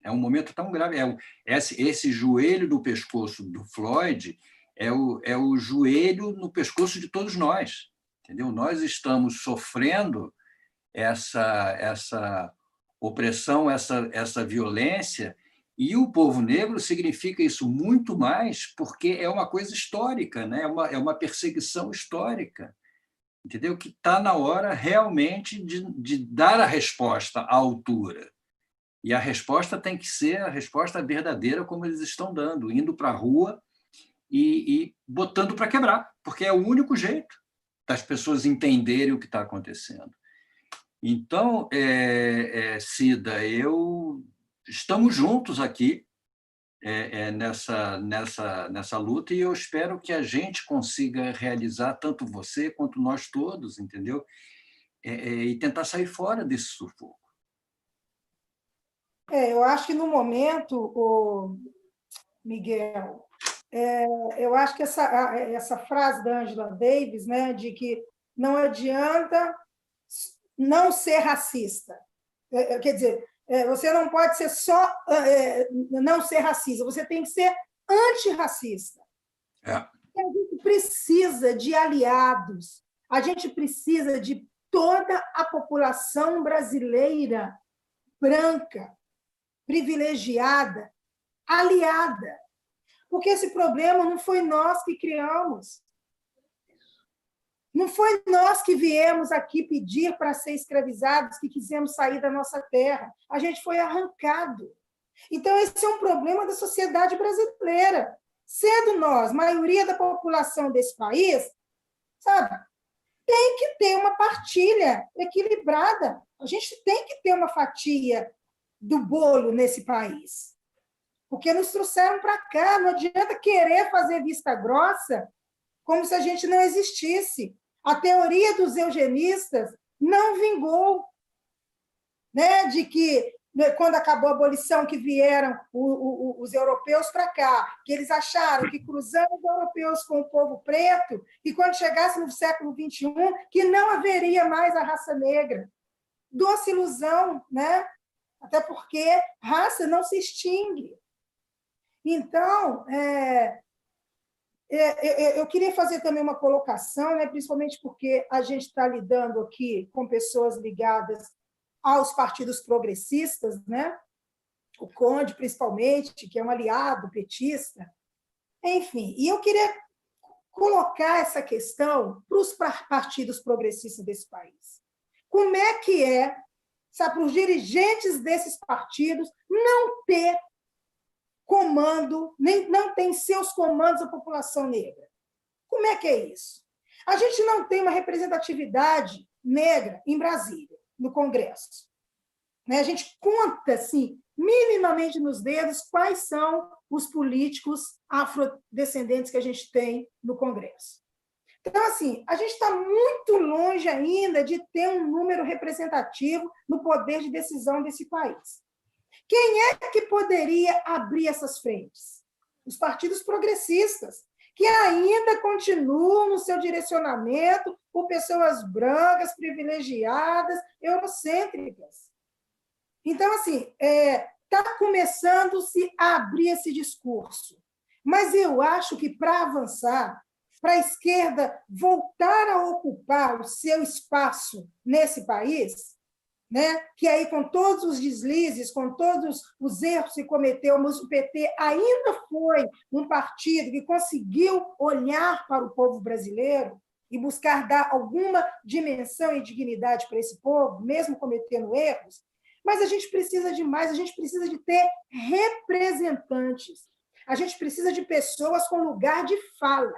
É um momento tão grave. Esse joelho no pescoço do Floyd é o joelho no pescoço de todos nós. Entendeu? Nós estamos sofrendo essa opressão, essa violência, e o povo negro significa isso muito mais porque é uma coisa histórica, né? É uma perseguição histórica, entendeu? Que está na hora realmente de dar a resposta à altura. E a resposta tem que ser a resposta verdadeira, como eles estão dando, indo para a rua e botando para quebrar, porque é o único jeito das pessoas entenderem o que está acontecendo. Então, Cida, estamos juntos aqui nessa luta, e eu espero que a gente consiga realizar, tanto você quanto nós todos, entendeu? E tentar sair fora desse sufoco. Eu acho que, no momento, Miguel, eu acho que essa frase da Angela Davis, né, de que não adianta não ser racista. Quer dizer, você não pode ser só não ser racista, você tem que ser antirracista. A gente precisa de aliados, a gente precisa de toda a população brasileira branca, privilegiada, aliada. Porque esse problema não foi nós que criamos. Não foi nós que viemos aqui pedir para ser escravizados, que quisemos sair da nossa terra. A gente foi arrancado. Então, esse é um problema da sociedade brasileira. Sendo nós, maioria da população desse país, sabe, tem que ter uma partilha equilibrada. A gente tem que ter uma fatia do bolo nesse país. Porque nos trouxeram para cá. Não adianta querer fazer vista grossa como se a gente não existisse. A teoria dos eugenistas não vingou, né? De que, quando acabou a abolição, que vieram os europeus para cá, que eles acharam que, cruzando os europeus com o povo preto, e quando chegasse no século XXI, que não haveria mais a raça negra. Doce ilusão, né? Até porque raça não se extingue. Então, eu queria fazer também uma colocação, né, principalmente porque a gente está lidando aqui com pessoas ligadas aos partidos progressistas, né? O Conde, principalmente, que é um aliado petista. Enfim, e eu queria colocar essa questão para os partidos progressistas desse país. Como é que sabe, para os dirigentes desses partidos não ter comando, nem não tem seus comandos a população negra? Como é que é isso? A gente não tem uma representatividade negra em Brasília, no Congresso. A gente conta, assim, minimamente nos dedos quais são os políticos afrodescendentes que a gente tem no Congresso. Então, assim, a gente está muito longe ainda de ter um número representativo no poder de decisão desse país. Quem é que poderia abrir essas frentes? Os partidos progressistas, que ainda continuam no seu direcionamento por pessoas brancas, privilegiadas, eurocêntricas. Então, assim, está começando-se a abrir esse discurso. Mas eu acho que, para avançar, para a esquerda voltar a ocupar o seu espaço nesse país, né? Que aí, com todos os deslizes, com todos os erros que cometeu, mas o PT ainda foi um partido que conseguiu olhar para o povo brasileiro e buscar dar alguma dimensão e dignidade para esse povo, mesmo cometendo erros. Mas a gente precisa de mais, a gente precisa de ter representantes, a gente precisa de pessoas com lugar de fala.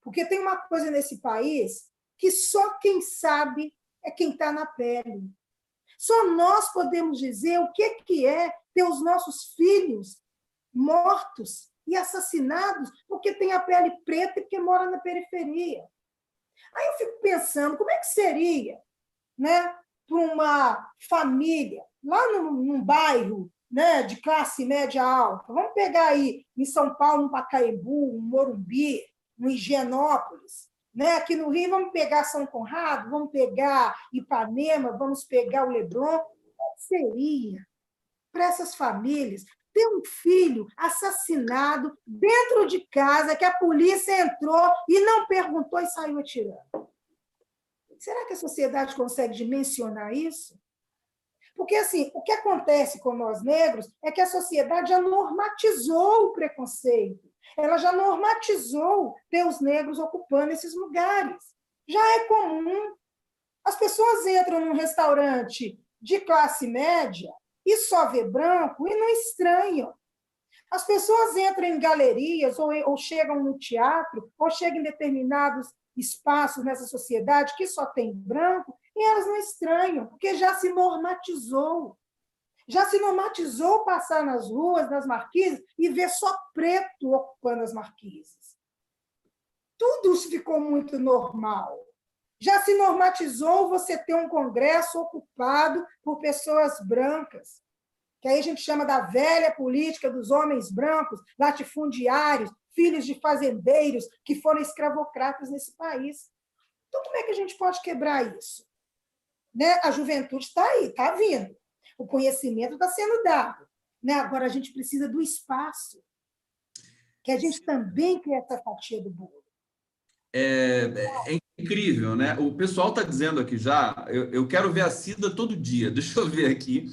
Porque tem uma coisa nesse país que só quem sabe é quem está na pele. Só nós podemos dizer o que é ter os nossos filhos mortos e assassinados porque tem a pele preta e porque mora na periferia. Aí eu fico pensando, como é que seria, né, para uma família lá num bairro, né, de classe média alta? Vamos pegar aí em São Paulo, um Pacaembu, um Morumbi, um Higienópolis. Né? Aqui no Rio, vamos pegar São Conrado, vamos pegar Ipanema, vamos pegar o Leblon. Como seria para essas famílias ter um filho assassinado dentro de casa, que a polícia entrou e não perguntou e saiu atirando? Será que a sociedade consegue dimensionar isso? Porque, assim, o que acontece com nós negros é que a sociedade já normatizou o preconceito. Ela já normatizou ter os negros ocupando esses lugares. Já é comum. As pessoas entram num restaurante de classe média e só vê branco e não estranham. As pessoas entram em galerias ou chegam no teatro ou chegam em determinados espaços nessa sociedade que só tem branco e elas não estranham, porque já se normatizou. Já se normatizou passar nas ruas, nas marquises, e ver só preto ocupando as marquises. Tudo isso ficou muito normal. Já se normatizou você ter um congresso ocupado por pessoas brancas, que aí a gente chama da velha política dos homens brancos, latifundiários, filhos de fazendeiros que foram escravocratas nesse país. Então, como é que a gente pode quebrar isso? Né? A juventude está aí, está vindo. O conhecimento está sendo dado. Né? Agora, a gente precisa do espaço, que a gente também quer essa fatia do bolo. É incrível, né? O pessoal está dizendo aqui já, eu quero ver a Cida todo dia. Deixa eu ver aqui.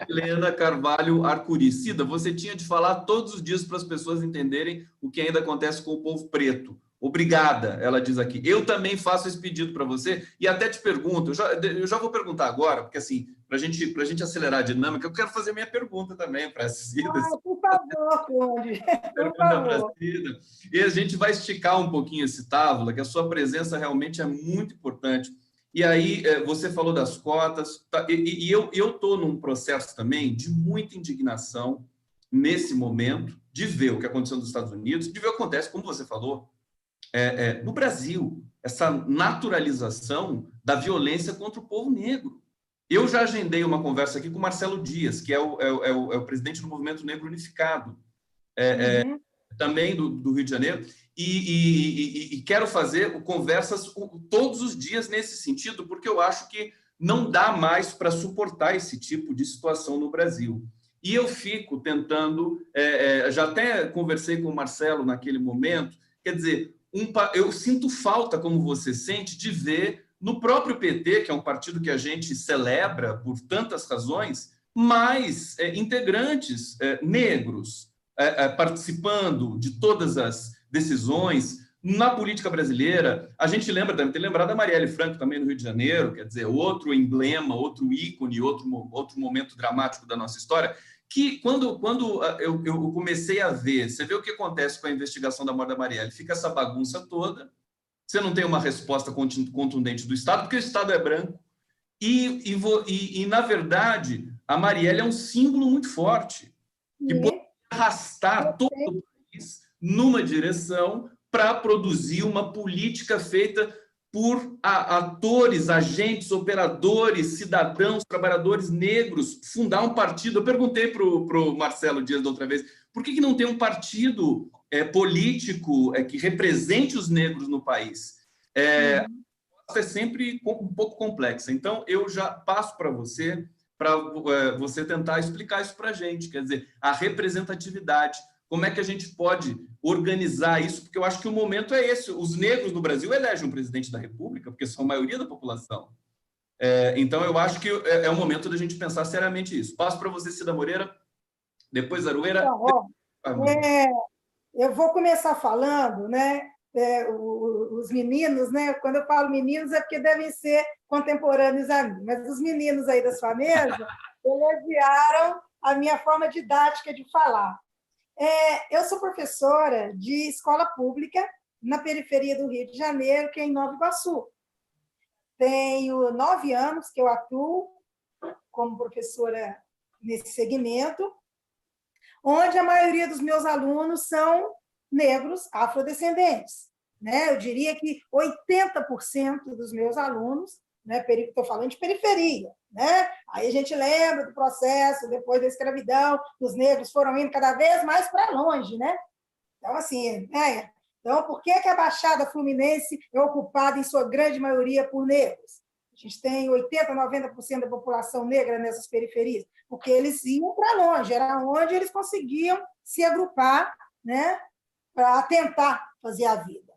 Helena Carvalho Arcuri. Cida, você tinha de falar todos os dias para as pessoas entenderem o que ainda acontece com o povo preto. Obrigada, ela diz aqui. Eu também faço esse pedido para você e até te pergunto, eu já vou perguntar agora, porque assim, para a gente acelerar a dinâmica, eu quero fazer minha pergunta também para a Cida. Por favor, Conde. Pergunta para a Cida. E a gente vai esticar um pouquinho esse Távola, que a sua presença realmente é muito importante. E aí, você falou das cotas, tá, e eu estou num processo também de muita indignação nesse momento, de ver o que aconteceu nos Estados Unidos, de ver o que acontece, como você falou, no Brasil, essa naturalização da violência contra o povo negro. Eu já agendei uma conversa aqui com o Marcelo Dias, que é o presidente do Movimento Negro Unificado, também do Rio de Janeiro, e quero fazer conversas todos os dias nesse sentido, porque eu acho que não dá mais para suportar esse tipo de situação no Brasil. E eu fico tentando, já até conversei com o Marcelo naquele momento, quer dizer, eu sinto falta, como você sente, de ver no próprio PT, que é um partido que a gente celebra por tantas razões, mais integrantes negros participando de todas as decisões na política brasileira. A gente tem lembrado da Marielle Franco também no Rio de Janeiro, quer dizer, outro emblema, outro ícone, outro momento dramático da nossa história, que quando eu comecei a ver, você vê o que acontece com a investigação da morte da Marielle, fica essa bagunça toda, você não tem uma resposta contundente do Estado, porque o Estado é branco, e na verdade, a Marielle é um símbolo muito forte, que pode arrastar todo o país numa direção para produzir uma política feita por atores, agentes, operadores, cidadãos, trabalhadores negros, fundar um partido. Eu perguntei para o Marcelo Dias da outra vez, por que não tem um partido político que represente os negros no país? É sempre um pouco complexa. Então, eu já passo para você para você tentar explicar isso para a gente, quer dizer, a representatividade, como é que a gente pode organizar isso, porque eu acho que o momento é esse, os negros no Brasil elegem um presidente da República, porque são a maioria da população. Então, eu acho que é o momento da gente pensar seriamente isso. Passo para você, Cida Moreira, depois Aroeira. Então, eu vou começar falando, né? Os meninos, né? Quando eu falo meninos é porque devem ser contemporâneos a mim, mas os meninos aí da sua mesa elogiaram a minha forma didática de falar. Eu sou professora de escola pública na periferia do Rio de Janeiro, que é em Nova Iguaçu. Tenho 9 anos que eu atuo como professora nesse segmento, onde a maioria dos meus alunos são negros afrodescendentes. Né? Eu diria que 80% dos meus alunos, né? Estou falando de periferia, né? Aí a gente lembra do processo, depois da escravidão, os negros foram indo cada vez mais para longe. Né? Então, assim, então, por que a Baixada Fluminense é ocupada, em sua grande maioria, por negros? A gente tem 80%, 90% da população negra nessas periferias, porque eles iam para longe, era onde eles conseguiam se agrupar, né, para tentar fazer a vida.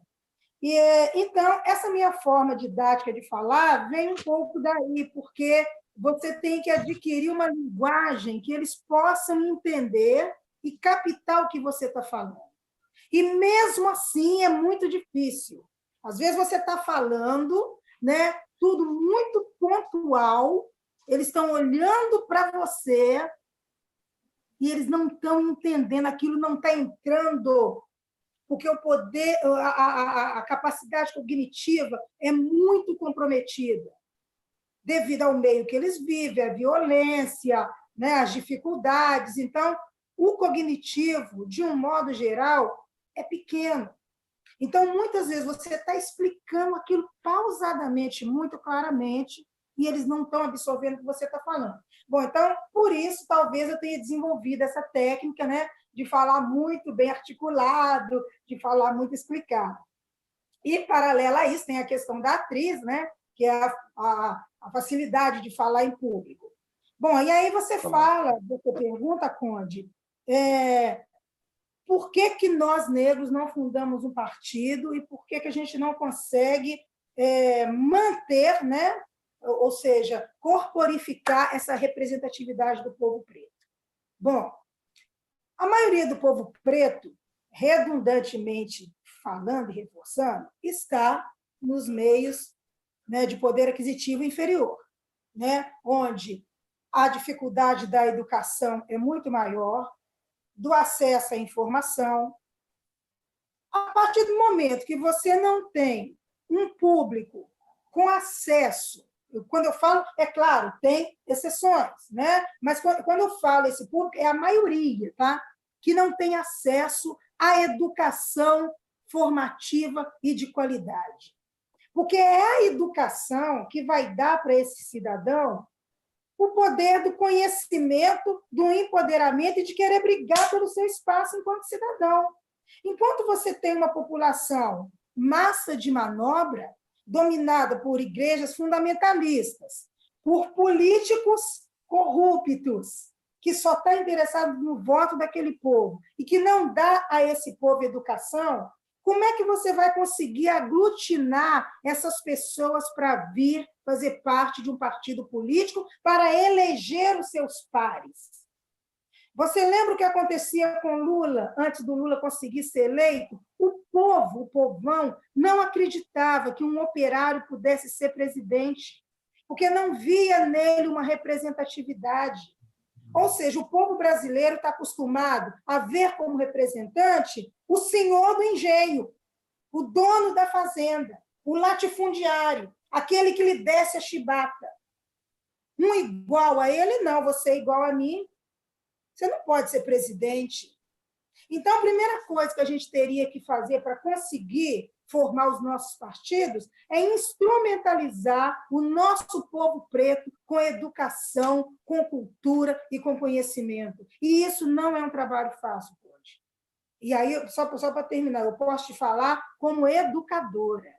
Então, essa minha forma didática de falar vem um pouco daí, porque você tem que adquirir uma linguagem que eles possam entender e captar o que você está falando. E, mesmo assim, é muito difícil. Às vezes, você está falando, né, tudo muito pontual, eles estão olhando para você e eles não estão entendendo, aquilo não está entrando, porque o poder, a capacidade cognitiva é muito comprometida, devido ao meio que eles vivem, a violência, né, as dificuldades. Então, o cognitivo, de um modo geral, é pequeno. Então, muitas vezes, você está explicando aquilo pausadamente, muito claramente, e eles não estão absorvendo o que você está falando. Bom, então, por isso, talvez eu tenha desenvolvido essa técnica, né, de falar muito bem articulado, de falar muito explicado. E, paralelo a isso, tem a questão da atriz, né, que é a facilidade de falar em público. Bom, e aí você pergunta, Conde, por que nós, negros, não fundamos um partido e por que a gente não consegue manter, né? Ou seja, corporificar essa representatividade do povo preto? Bom, a maioria do povo preto, redundantemente falando e reforçando, está nos meios, né, de poder aquisitivo inferior, né? Onde a dificuldade da educação é muito maior, do acesso à informação. A partir do momento que você não tem um público com acesso, quando eu falo, é claro, tem exceções, né? Mas quando eu falo esse público, é a maioria, tá? Que não tem acesso à educação formativa e de qualidade. Porque é a educação que vai dar para esse cidadão o poder do conhecimento, do empoderamento e de querer brigar pelo seu espaço enquanto cidadão. Enquanto você tem uma população massa de manobra, dominada por igrejas fundamentalistas, por políticos corruptos, que só está interessado no voto daquele povo e que não dá a esse povo educação, como é que você vai conseguir aglutinar essas pessoas para vir fazer parte de um partido político para eleger os seus pares? Você lembra o que acontecia com Lula, antes do Lula conseguir ser eleito? O povo, o povão, não acreditava que um operário pudesse ser presidente, porque não via nele uma representatividade. Ou seja, o povo brasileiro está acostumado a ver como representante o senhor do engenho, o dono da fazenda, o latifundiário, aquele que lhe desce a chibata. Um igual a ele, não, você é igual a mim. Você não pode ser presidente. Então, a primeira coisa que a gente teria que fazer para conseguir formar os nossos partidos é instrumentalizar o nosso povo preto com educação, com cultura e com conhecimento. E isso não é um trabalho fácil, Conde. E aí, só para terminar, eu posso te falar como educadora.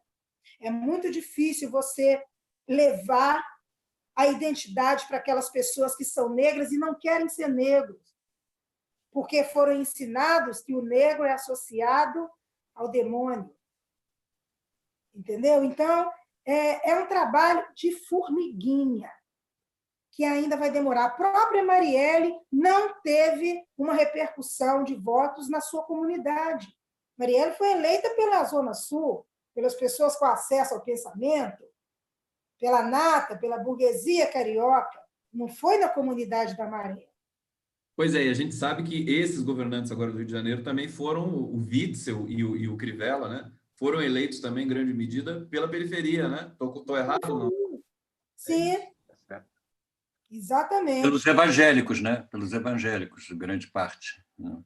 É muito difícil você levar a identidade para aquelas pessoas que são negras e não querem ser negros, porque foram ensinados que o negro é associado ao demônio. Entendeu? Então, é um trabalho de formiguinha, que ainda vai demorar. A própria Marielle não teve uma repercussão de votos na sua comunidade. Marielle foi eleita pela Zona Sul, pelas pessoas com acesso ao pensamento, pela nata, pela burguesia carioca. Não foi na comunidade da Maré. Pois é, e a gente sabe que esses governantes agora do Rio de Janeiro também foram, o Witzel e o Crivella, né? Foram eleitos também, em grande medida, pela periferia, né? Estou errado, não? Sim, exatamente. Pelos evangélicos, né? Pelos evangélicos, grande parte. Né?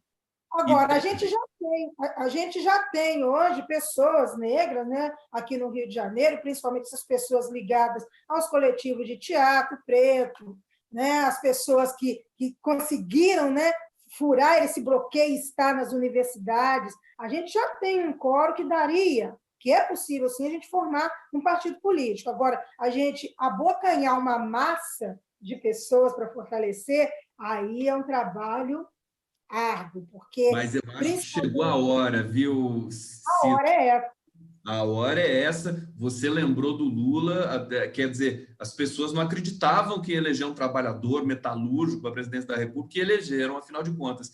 Agora, a gente já tem hoje pessoas negras, né, aqui no Rio de Janeiro, principalmente essas pessoas ligadas aos coletivos de teatro preto, né, as pessoas que conseguiram, né, furar esse bloqueio e estar nas universidades. A gente já tem um coro que daria, que é possível, sim, a gente formar um partido político. Agora, a gente abocanhar uma massa de pessoas para fortalecer, aí é um trabalho árduo, porque... Mas eu acho que chegou a hora, viu? A hora é essa. A hora é essa. Você lembrou do Lula, quer dizer, as pessoas não acreditavam que eleger um trabalhador metalúrgico para a presidência da República e elegeram, afinal de contas.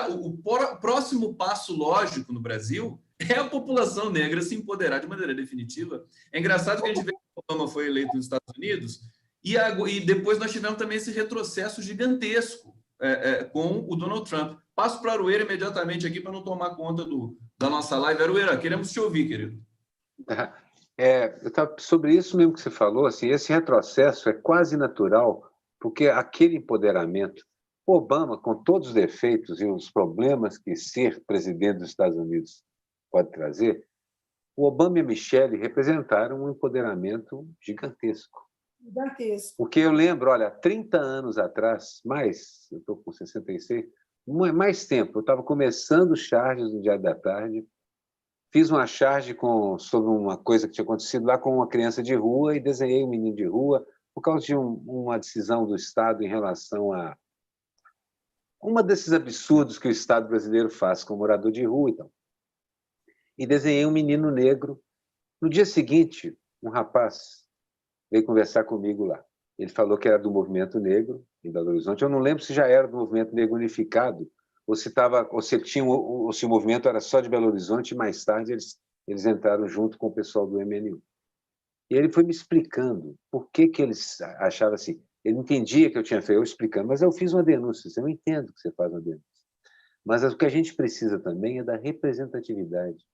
O próximo passo lógico no Brasil é a população negra se empoderar de maneira definitiva. É engraçado que a gente vê que o Obama foi eleito nos Estados Unidos e depois nós tivemos também esse retrocesso gigantesco com o Donald Trump. Passo para a Aroeira imediatamente aqui para não tomar conta da nossa live. Aroeira, queremos te ouvir, querido. Sobre isso mesmo que você falou, assim, esse retrocesso é quase natural, porque aquele empoderamento, Obama, com todos os defeitos e os problemas que ser presidente dos Estados Unidos pode trazer, o Obama e a Michelle representaram um empoderamento gigantesco. Porque eu lembro, olha, 30 anos atrás, eu estou com 66, mais tempo, eu estava começando charges no Diário da Tarde, fiz uma charge sobre uma coisa que tinha acontecido lá com uma criança de rua e desenhei um menino de rua por causa de uma decisão do Estado em relação a uma desses absurdos que o Estado brasileiro faz com o morador de rua e tal. E desenhei um menino negro. No dia seguinte, um rapaz veio conversar comigo lá. Ele falou que era do movimento negro em Belo Horizonte. Eu não lembro se já era do movimento negro unificado ou se o movimento era só de Belo Horizonte e mais tarde eles entraram junto com o pessoal do MNU. E ele foi me explicando por que eles achavam assim. Ele entendia que eu tinha feito, eu explicando, mas eu fiz uma denúncia. Eu entendo que você faz uma denúncia. Mas o que a gente precisa também é da representatividade.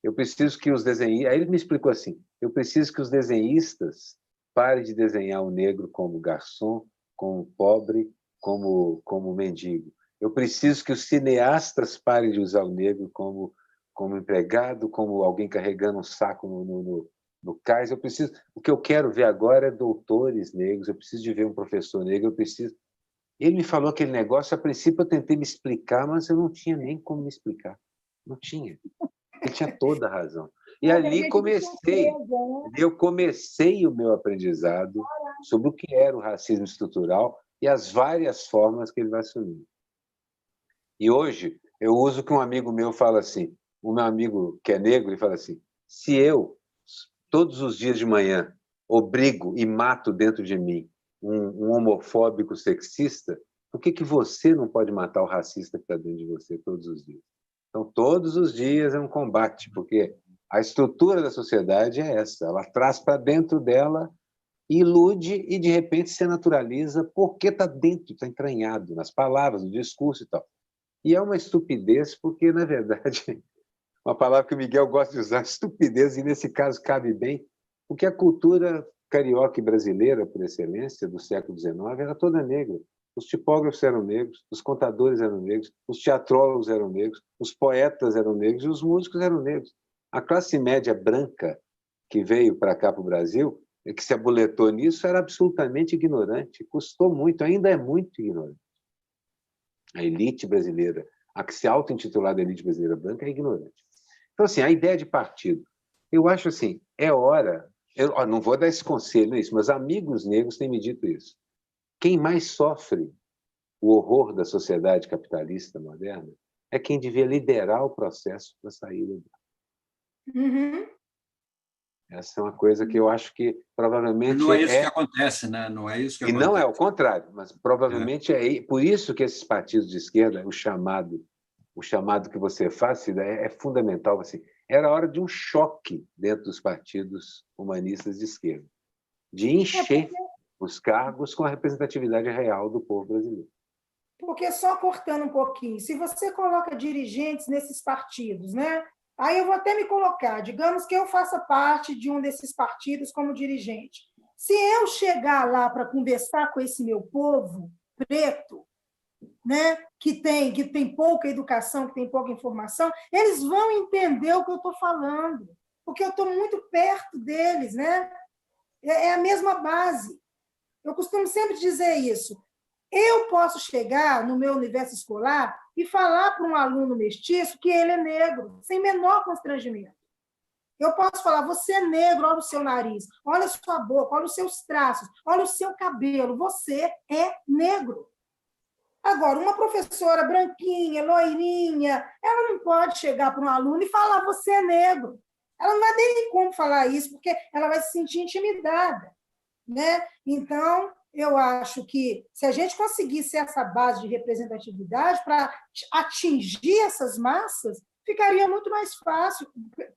Eu preciso que os desenhistas... Aí ele me explicou assim, eu preciso que os desenhistas parem de desenhar o negro como garçom, como pobre, como mendigo. Eu preciso que os cineastas parem de usar o negro como empregado, como alguém carregando um saco no cais. O que eu quero ver agora é doutores negros, eu preciso de ver um professor negro, Ele me falou aquele negócio, a princípio eu tentei me explicar, mas eu não tinha nem como me explicar. Não tinha. Ele tinha toda a razão. E ali eu comecei o meu aprendizado sobre o que era o racismo estrutural e as várias formas que ele vai assumir. E hoje eu uso o que um amigo meu fala assim, o meu amigo que é negro, ele fala assim, se eu, todos os dias de manhã, obrigo e mato dentro de mim um homofóbico sexista, por que você não pode matar o racista que está dentro de você todos os dias? Então, todos os dias é um combate, porque a estrutura da sociedade é essa, ela traz para dentro dela, ilude e, de repente, se naturaliza porque está dentro, está entranhado nas palavras, no discurso e tal. E é uma estupidez, porque, na verdade, uma palavra que o Miguel gosta de usar, estupidez, e nesse caso cabe bem, porque a cultura carioca e brasileira, por excelência, do século XIX, era toda negra. Os tipógrafos eram negros, os contadores eram negros, os teatrólogos eram negros, os poetas eram negros e os músicos eram negros. A classe média branca que veio para cá, para o Brasil, que se aboletou nisso, era absolutamente ignorante. Custou muito, ainda é muito ignorante. A elite brasileira, a que se auto-intitulada elite brasileira branca, é ignorante. Então, assim, a ideia de partido. Eu acho assim, é hora Eu não vou dar esse conselho, não é isso, mas amigos negros têm me dito isso. Quem mais sofre o horror da sociedade capitalista moderna é quem devia liderar o processo para saída dela. Uhum. Essa é uma coisa que eu acho que provavelmente não é isso que acontece, né? Não é isso que e acontece. não é o contrário, mas provavelmente é por isso que esses partidos de esquerda, o chamado que você faz, Cida, é fundamental. Assim, era hora de um choque dentro dos partidos humanistas de esquerda, de encher os cargos com a representatividade real do povo brasileiro. Porque só cortando um pouquinho, se você coloca dirigentes nesses partidos, né? Aí eu vou até me colocar, digamos que eu faça parte de um desses partidos como dirigente. Se eu chegar lá para conversar com esse meu povo preto, né, que tem pouca educação, que tem pouca informação, eles vão entender o que eu estou falando, porque eu estou muito perto deles, né? É a mesma base. Eu costumo sempre dizer isso. Eu posso chegar no meu universo escolar e falar para um aluno mestiço que ele é negro, sem menor constrangimento. Eu posso falar, você é negro, olha o seu nariz, olha a sua boca, olha os seus traços, olha o seu cabelo, você é negro. Agora, uma professora branquinha, loirinha, ela não pode chegar para um aluno e falar, você é negro. Ela não vai ter nem como falar isso, porque ela vai se sentir intimidada, né? Então, eu acho que se a gente conseguisse essa base de representatividade para atingir essas massas, ficaria muito mais fácil.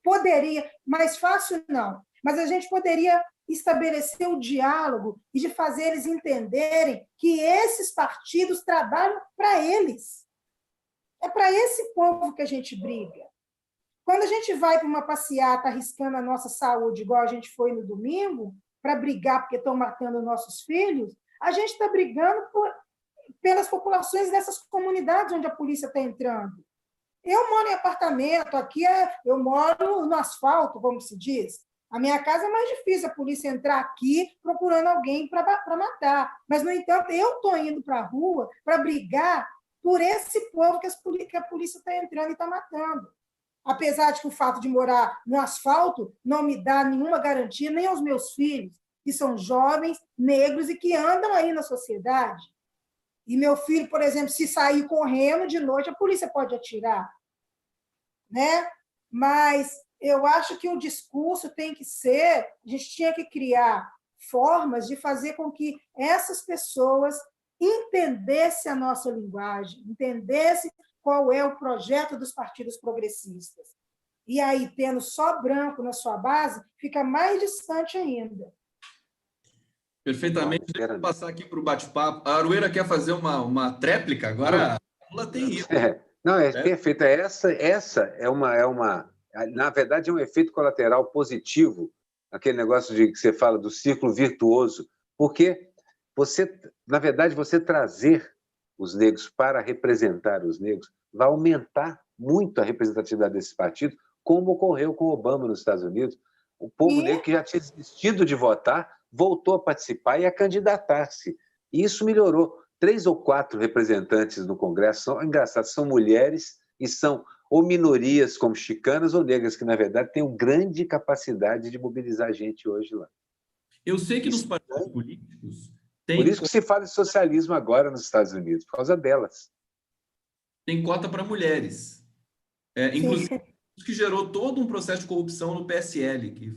Poderia, mais fácil não, mas a gente poderia estabelecer o diálogo e de fazer eles entenderem que esses partidos trabalham para eles. É para esse povo que a gente briga. Quando a gente vai para uma passeata arriscando a nossa saúde, igual a gente foi no domingo, para brigar porque estão matando nossos filhos, a gente está brigando pelas populações dessas comunidades onde a polícia está entrando. Eu moro em apartamento, aqui eu moro no asfalto, como se diz. A minha casa é mais difícil a polícia entrar aqui procurando alguém para matar. Mas, no entanto, eu estou indo para a rua para brigar por esse povo que a polícia está entrando e está matando. Apesar de que o fato de morar no asfalto não me dá nenhuma garantia, nem aos meus filhos, que são jovens, negros e que andam aí na sociedade. E meu filho, por exemplo, se sair correndo de noite, a polícia pode atirar, né? Mas eu acho que o discurso tem que ser, a gente tinha que criar formas de fazer com que essas pessoas entendessem a nossa linguagem, entendessem qual é o projeto dos partidos progressistas. E aí, tendo só branco na sua base, fica mais distante ainda. Perfeitamente. Deixa eu passar aqui para o bate-papo. A Arueira quer fazer uma tréplica? Agora ela tem isso. Não, perfeito. Essa é uma... Na verdade, é um efeito colateral positivo, aquele negócio que você fala do círculo virtuoso, porque na verdade, você trazer os negros para representar os negros vai aumentar muito a representatividade desse partido, como ocorreu com Obama nos Estados Unidos. O povo negro que já tinha desistido de votar voltou a participar e a candidatar-se. E isso melhorou. 3 ou 4 representantes no Congresso são engraçados, são mulheres e são ou minorias como chicanas ou negras, que, na verdade, têm uma grande capacidade de mobilizar a gente hoje lá. Eu sei que nos partidos políticos... Por isso que se fala de socialismo agora nos Estados Unidos, por causa delas. Tem cota para mulheres. Inclusive, isso que gerou todo um processo de corrupção no PSL, que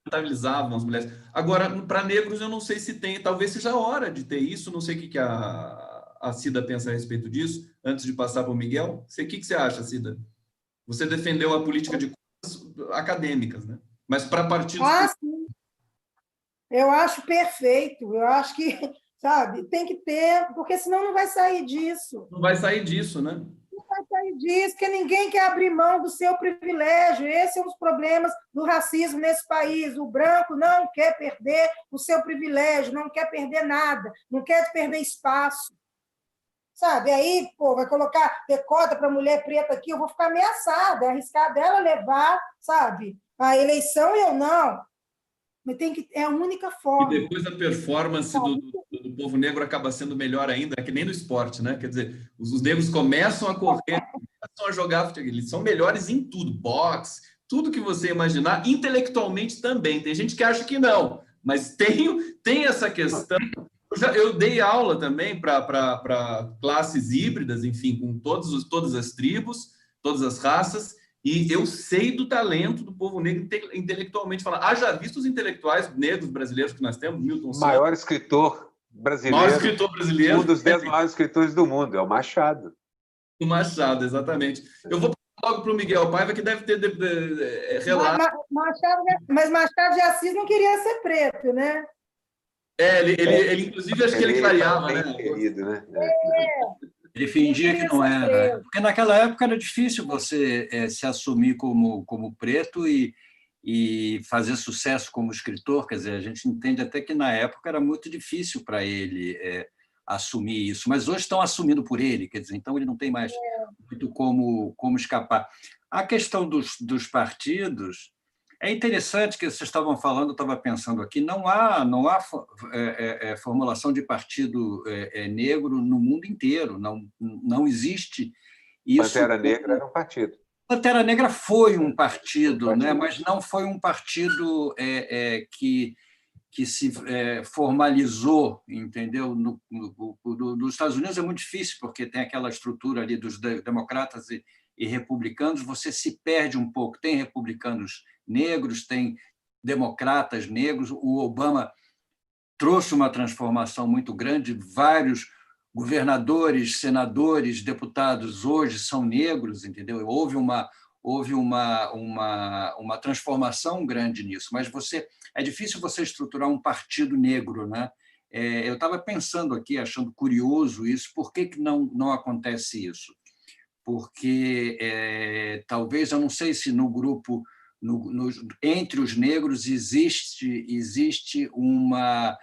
instrumentalizavam as mulheres. Agora, para negros, eu não sei se tem, talvez seja a hora de ter isso, não sei o que a Cida pensa a respeito disso, antes de passar para o Miguel. O que você acha, Cida? Você defendeu a política de cotas acadêmicas, né? Mas para partidos... sim. Eu acho perfeito, eu acho que, sabe, tem que ter, porque senão não vai sair disso. Não vai sair disso, né? Não vai sair disso, porque ninguém quer abrir mão do seu privilégio. Esse é um dos problemas do racismo nesse país. O branco não quer perder o seu privilégio, não quer perder nada, não quer perder espaço. Sabe, aí, vai ter cota para mulher preta aqui, eu vou ficar ameaçada, é arriscar dela levar, sabe, a eleição e eu não. Mas é a única forma. E depois a performance do povo negro acaba sendo melhor ainda, que nem no esporte, né? Quer dizer, os negros começam a correr, começam a jogar, eles são melhores em tudo, boxe, tudo que você imaginar, intelectualmente também. Tem gente que acha que não, mas tem essa questão. Eu dei aula também para classes híbridas, enfim, com todas as tribos, todas as raças, e eu sei do talento do povo negro intelectualmente falando. Haja visto os intelectuais negros brasileiros que nós temos, Milton Santos. Maior escritor brasileiro. Maior escritor brasileiro. Um dos 10 maiores escritores do mundo, é o Machado. O Machado, exatamente. Eu vou logo para o Miguel Paiva, que deve ter relato. Mas Machado de Assis não queria ser preto, né? Ele inclusive, acho que ele clareava, né? Querido, né? Ele fingia que não era. Porque naquela época era difícil você se assumir como preto e fazer sucesso como escritor. Quer dizer, a gente entende até que na época era muito difícil para ele assumir isso, mas hoje estão assumindo por ele, quer dizer, então ele não tem mais muito como escapar. A questão dos partidos é interessante que vocês estavam falando, eu estava pensando aqui, não há formulação de partido negro no mundo inteiro, não existe isso. Pantera Negra era um partido. Pantera Negra foi um partido, né? Mas não foi um partido que se formalizou, entendeu? Nos Estados Unidos é muito difícil, porque tem aquela estrutura ali dos democratas e republicanos, você se perde um pouco. Tem republicanos negros, tem democratas negros. O Obama trouxe uma transformação muito grande, vários governadores, senadores, deputados hoje são negros, entendeu? Houve uma transformação grande nisso, mas é difícil você estruturar um partido negro, né? Eu estava pensando aqui, achando curioso isso, por que não acontece isso? Porque talvez, eu não sei se no grupo, entre os negros, existe uma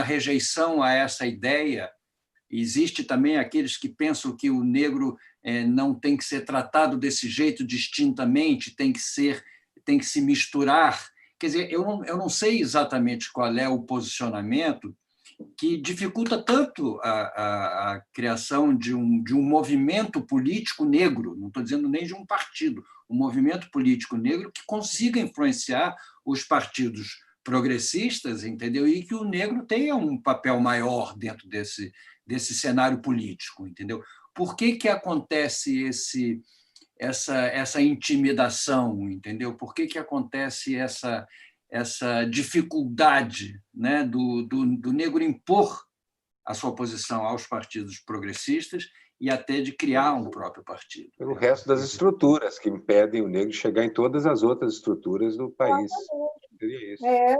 rejeição a essa ideia. Existe também aqueles que pensam que o negro não tem que ser tratado desse jeito distintamente, tem que se misturar. Quer dizer, eu não sei exatamente qual é o posicionamento que dificulta tanto a criação de um movimento político negro, não estou dizendo nem de um partido, um movimento político negro que consiga influenciar os partidos progressistas, entendeu? E que o negro tenha um papel maior dentro desse cenário político, entendeu? Por que acontece essa intimidação, entendeu? Por que acontece essa dificuldade, né, do negro impor a sua posição aos partidos progressistas e até de criar um próprio partido? Pelo resto das estruturas que impedem o negro chegar em todas as outras estruturas do país. Seria isso. É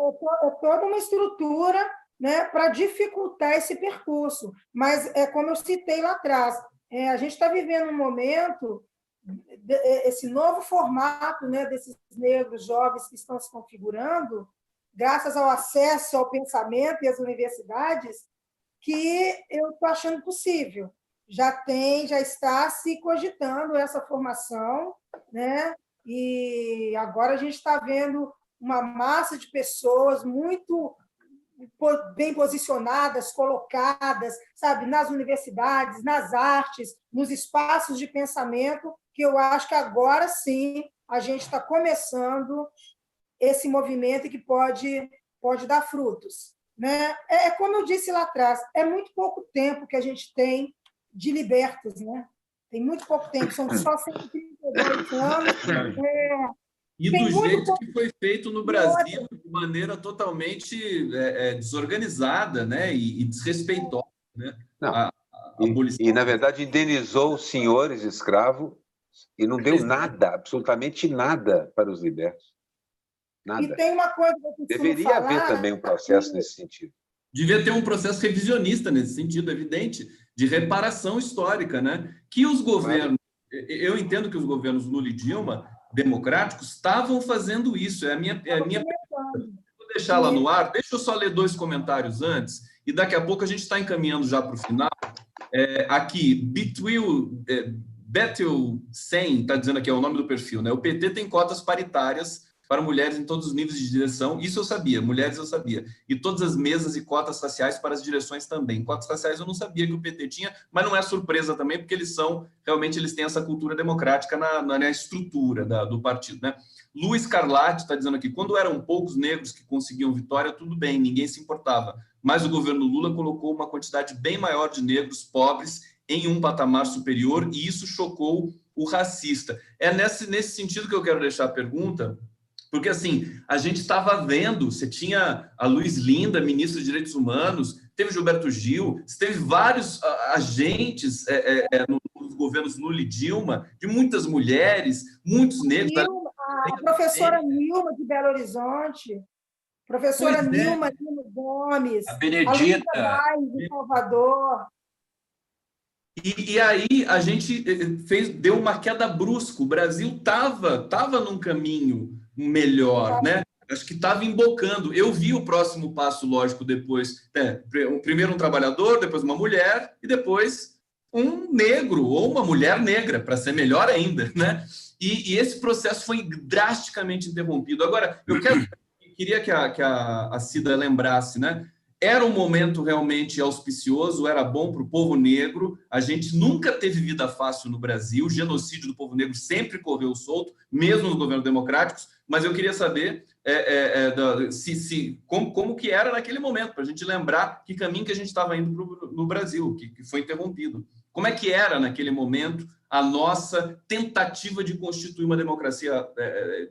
toda uma estrutura, né, para dificultar esse percurso. Mas, como eu citei lá atrás, a gente está vivendo um momento, esse novo formato, né, desses negros jovens que estão se configurando, graças ao acesso ao pensamento e às universidades, que eu estou achando possível. Já está se cogitando essa formação, né? E agora a gente está vendo uma massa de pessoas muito bem posicionadas, colocadas, sabe, nas universidades, nas artes, nos espaços de pensamento, que eu acho que agora sim a gente está começando esse movimento que pode dar frutos, né? Como eu disse lá atrás, é muito pouco tempo que a gente tem de libertos, né? Tem muito pouco tempo, são só 132 anos. E do jeito que foi feito no Brasil, de maneira totalmente desorganizada, né? e desrespeitosa. Né? Não. E, na verdade, indenizou os senhores escravos e não deu nada, absolutamente nada para os libertos. Nada. E tem uma coisa que eu deveria haver também um processo nesse sentido. Devia ter um processo revisionista nesse sentido, evidente, de reparação histórica, né? Que os governos, eu entendo que os governos Lula e Dilma, democráticos, estavam fazendo isso. É a minha vou deixar lá no ar. Deixa eu só ler 2 comentários antes, e daqui a pouco a gente está encaminhando já para o final. Aqui, Betel 100, está dizendo aqui, é o nome do perfil, né? O PT tem cotas paritárias para mulheres em todos os níveis de direção. Isso eu sabia, mulheres eu sabia. E todas as mesas e cotas raciais para as direções também. Cotas raciais eu não sabia que o PT tinha, mas não é surpresa também, porque realmente eles têm essa cultura democrática na estrutura do partido, né? Luiz Carlatti está dizendo aqui, quando eram poucos negros que conseguiam vitória, tudo bem, ninguém se importava. Mas o governo Lula colocou uma quantidade bem maior de negros pobres em um patamar superior, e isso chocou o racista. É nesse sentido que eu quero deixar a pergunta, porque, assim, a gente estava vendo, você tinha a Luiz Linda, ministra de Direitos Humanos, teve Gilberto Gil, você teve vários agentes nos governos Lula e Dilma, de muitas mulheres, muitos negros. A professora Nilma, de Belo Horizonte, professora Nilma Gomes, a Benedita Baez, de Salvador. E aí a gente deu uma queda brusca. O Brasil estava num caminho melhor, né? Acho que estava embocando. Eu vi o próximo passo, lógico, depois. Primeiro um trabalhador, depois uma mulher, e depois um negro ou uma mulher negra, para ser melhor ainda, né? E esse processo foi drasticamente interrompido. Agora, queria que a Cida lembrasse, né? Era um momento realmente auspicioso, era bom para o povo negro. A gente nunca teve vida fácil no Brasil. O genocídio do povo negro sempre correu solto, mesmo nos governos democráticos. Mas eu queria saber como que era naquele momento, para a gente lembrar que caminho que a gente estava indo no Brasil, que foi interrompido. Como é que era, naquele momento, a nossa tentativa de constituir uma democracia,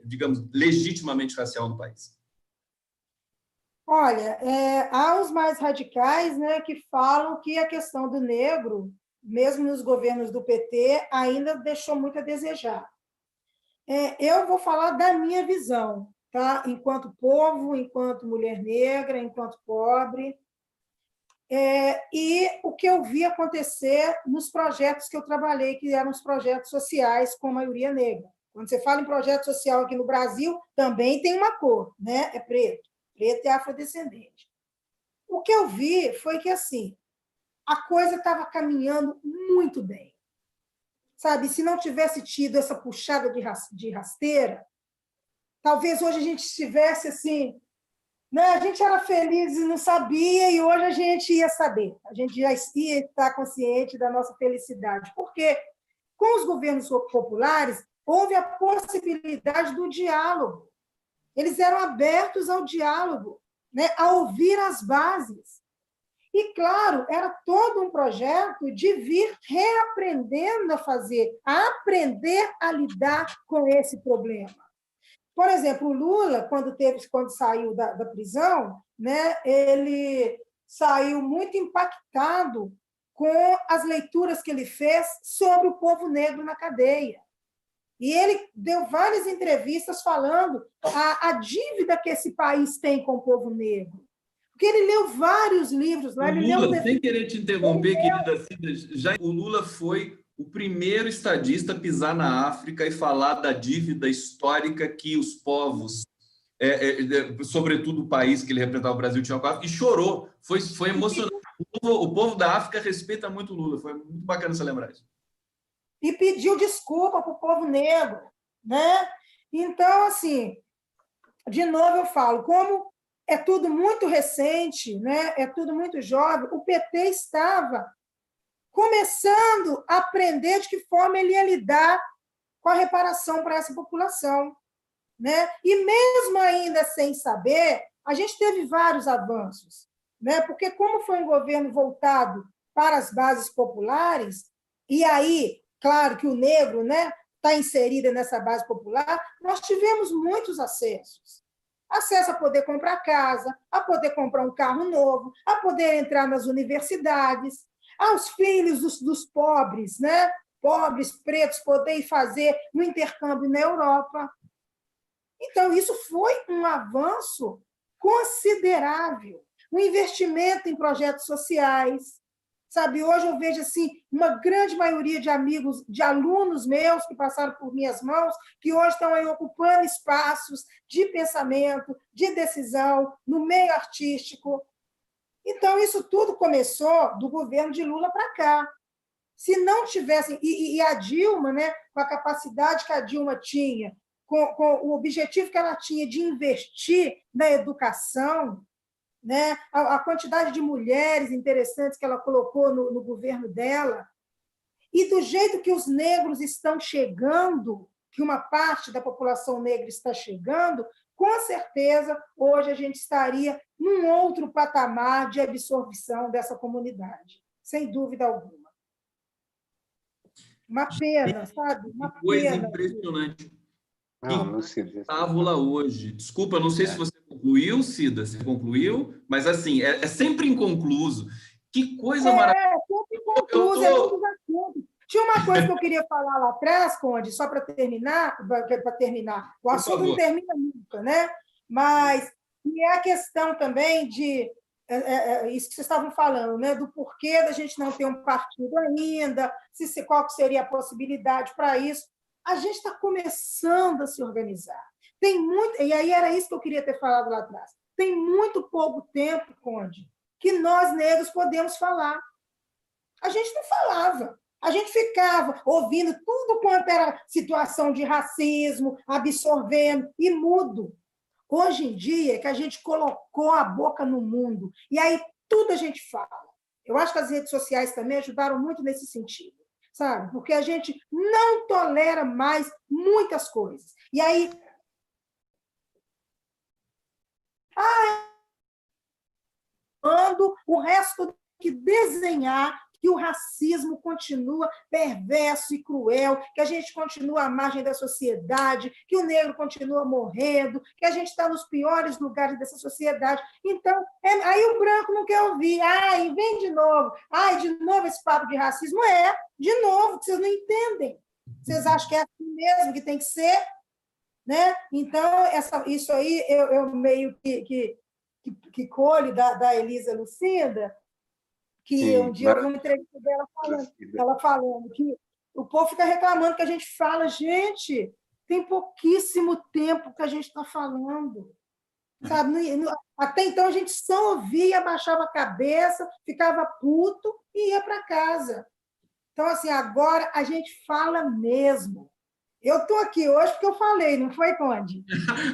digamos, legitimamente racial no país? Olha, há os mais radicais, né, que falam que a questão do negro, mesmo nos governos do PT, ainda deixou muito a desejar. Eu vou falar da minha visão, tá? Enquanto povo, enquanto mulher negra, enquanto pobre. E o que eu vi acontecer nos projetos que eu trabalhei, que eram os projetos sociais com maioria negra. Quando você fala em projeto social aqui no Brasil, também tem uma cor, né? É preto e afrodescendente. O que eu vi foi que, assim, a coisa estava caminhando muito bem. Sabe, se não tivesse tido essa puxada de rasteira, talvez hoje a gente estivesse assim, né? A gente era feliz e não sabia, e hoje a gente ia saber. A gente já ia estar consciente da nossa felicidade. Porque com os governos populares houve a possibilidade do diálogo. Eles eram abertos ao diálogo, né? A ouvir as bases. E, claro, era todo um projeto de vir reaprendendo a aprender a lidar com esse problema. Por exemplo, o Lula, quando saiu da prisão, né, ele saiu muito impactado com as leituras que ele fez sobre o povo negro na cadeia. E ele deu várias entrevistas falando a dívida que esse país tem com o povo negro. Porque ele leu vários livros lá. Sem querer te interromper, querida Cida, o Lula foi o primeiro estadista a pisar na África e falar da dívida histórica que os povos, sobretudo o país que ele representava, o Brasil, tinha com a África, e chorou. Foi emocionante. O povo da África respeita muito o Lula. Foi muito bacana você lembrar isso. E pediu desculpa para o povo negro, né? Então, assim, de novo eu falo, como é tudo muito recente, né? É tudo muito jovem, o PT estava começando a aprender de que forma ele ia lidar com a reparação para essa população, né? E mesmo ainda sem saber, a gente teve vários avanços, né? Porque como foi um governo voltado para as bases populares, e aí, claro que o negro, né, está inserido nessa base popular, nós tivemos muitos acessos. Acesso a poder comprar casa, a poder comprar um carro novo, a poder entrar nas universidades, aos filhos dos pobres, né? Pobres, pretos, poderem fazer um intercâmbio na Europa. Então, isso foi um avanço considerável. Um investimento em projetos sociais. Sabe, hoje eu vejo assim, uma grande maioria de amigos, de alunos meus que passaram por minhas mãos, que hoje estão aí ocupando espaços de pensamento, de decisão, no meio artístico. Então, isso tudo começou do governo de Lula para cá. Se não tivessem... E a Dilma, né, com a capacidade que a Dilma tinha com o objetivo que ela tinha de investir na educação, né? A quantidade de mulheres interessantes que ela colocou no governo dela, e do jeito que os negros estão chegando, que uma parte da população negra está chegando, com certeza, hoje a gente estaria num outro patamar de absorção dessa comunidade, sem dúvida alguma. Uma pena, sabe? Uma coisa pena. impressionante. Não, Cida. Távola hoje. Desculpa, não sei se você concluiu, Cida, você concluiu, mas assim, é sempre inconcluso. Que coisa maravilhosa. Sempre inconcluso, é muito assunto. Tinha uma coisa que eu queria falar lá atrás, Conde, só para terminar, o assunto não termina nunca, né? Mas e é a questão também de isso que vocês estavam falando, né? Do porquê da gente não ter um partido ainda, qual seria a possibilidade para isso. A gente está começando a se organizar. Tem muito, e aí era isso que eu queria ter falado lá atrás. Tem muito pouco tempo, Conde, que nós negros podemos falar. A gente não falava. A gente ficava ouvindo tudo quanto era situação de racismo, absorvendo, e mudo. Hoje em dia é que a gente colocou a boca no mundo, e aí tudo a gente fala. Eu acho que as redes sociais também ajudaram muito nesse sentido, sabe? Porque a gente não tolera mais muitas coisas. E aí... o resto tem que desenhar que o racismo continua perverso e cruel, que a gente continua à margem da sociedade, que o negro continua morrendo, que a gente está nos piores lugares dessa sociedade. Então, aí o branco não quer ouvir. Ai, vem de novo. Ai, de novo esse papo de racismo. De novo, que vocês não entendem. Vocês acham que é assim mesmo que tem que ser? Né? Então, isso aí eu meio que colhe da Elisa Lucinda, que sim, um dia eu vi uma entrevista dela falando que o povo fica reclamando que a gente fala, gente, tem pouquíssimo tempo que a gente está falando. Sabe? Até então a gente só ouvia, abaixava a cabeça, ficava puto e ia para casa. Então, assim, agora a gente fala mesmo. Eu estou aqui hoje porque eu falei, não foi, Conde?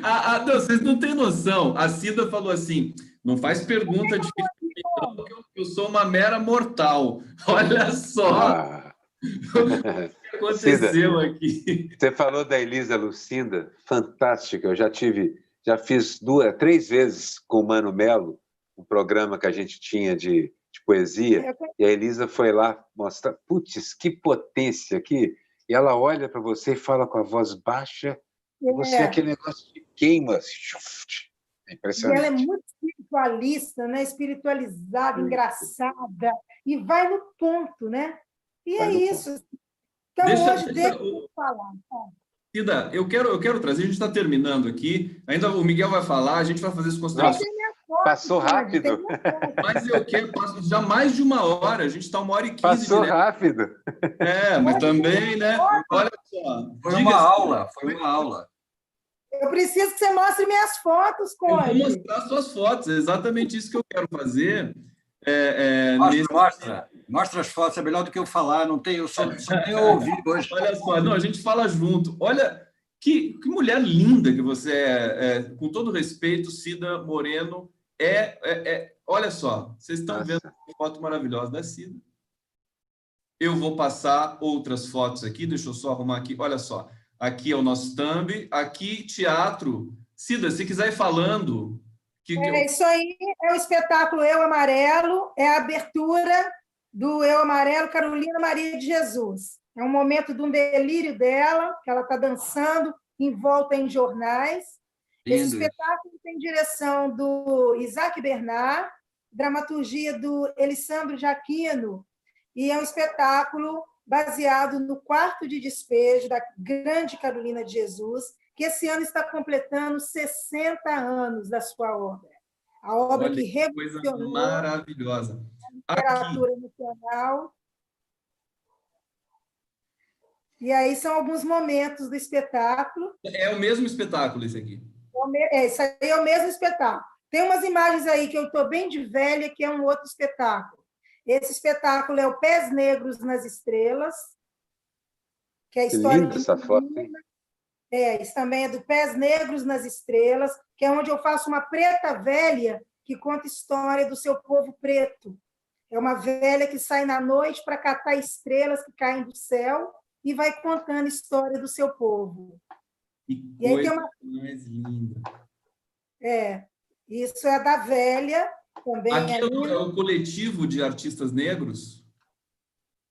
Não, vocês não têm noção. A Cida falou assim, não faz pergunta difícil, que eu sou uma mera mortal. Olha só o que aconteceu Cida, aqui. Você falou da Elisa Lucinda, fantástica. Eu já fiz 3 vezes com o Mano Melo, um programa que a gente tinha de poesia, e a Elisa foi lá mostrar, putz, que potência aqui. E ela olha para você e fala com a voz baixa, e você aquele negócio de queima. É impressionante. E ela é muito espiritualista, né? Espiritualizada, engraçada, e vai no ponto, né? E é isso. Então, hoje, deixa eu falar. Cida, eu quero trazer, a gente está terminando aqui, ainda o Miguel vai falar, a gente vai fazer as considerações. Passou rápido. Mas eu quero, já mais de 1 hora, a gente está 1h15. Passou rápido. Mas também, né? Olha só. Foi uma aula. Eu preciso que você mostre minhas fotos, Conde. Eu vou mostrar suas fotos, é exatamente isso que eu quero fazer. Mostra as fotos, é melhor do que eu falar, eu só tenho ouvido hoje. Olha só, não, a gente fala junto. Olha que mulher linda que você é, com todo respeito, Cida Moreno. Olha só, vocês estão vendo uma foto maravilhosa da Cida. Eu vou passar outras fotos aqui, deixa eu só arrumar aqui. Olha só, aqui é o nosso thumb, aqui teatro. Cida, se quiser ir falando... Isso aí é o espetáculo Eu Amarelo, é a abertura do Eu Amarelo, Carolina Maria de Jesus. É um momento de um delírio dela, que ela está dançando, envolta em jornais. Lindo. Esse espetáculo tem direção do Isaac Bernard, dramaturgia do Elisandro Jaquino, e é um espetáculo baseado no Quarto de Despejo da grande Carolina de Jesus, que esse ano está completando 60 anos da sua obra. A obra que revolucionou coisa maravilhosa. A literatura nacional. E aí são alguns momentos do espetáculo. É o mesmo espetáculo esse aqui? Isso aí é o mesmo espetáculo. Tem umas imagens aí que eu estou bem de velha, que é um outro espetáculo. Esse espetáculo é o Pés Negros nas Estrelas, que é a história de essa foto, hein? Isso também é do Pés Negros nas Estrelas, que é onde eu faço uma preta velha que conta a história do seu povo preto. É uma velha que sai na noite para catar estrelas que caem do céu e vai contando a história do seu povo. E aí tem uma mais linda. Isso é da velha, também aqui é linda. É o coletivo de artistas negros?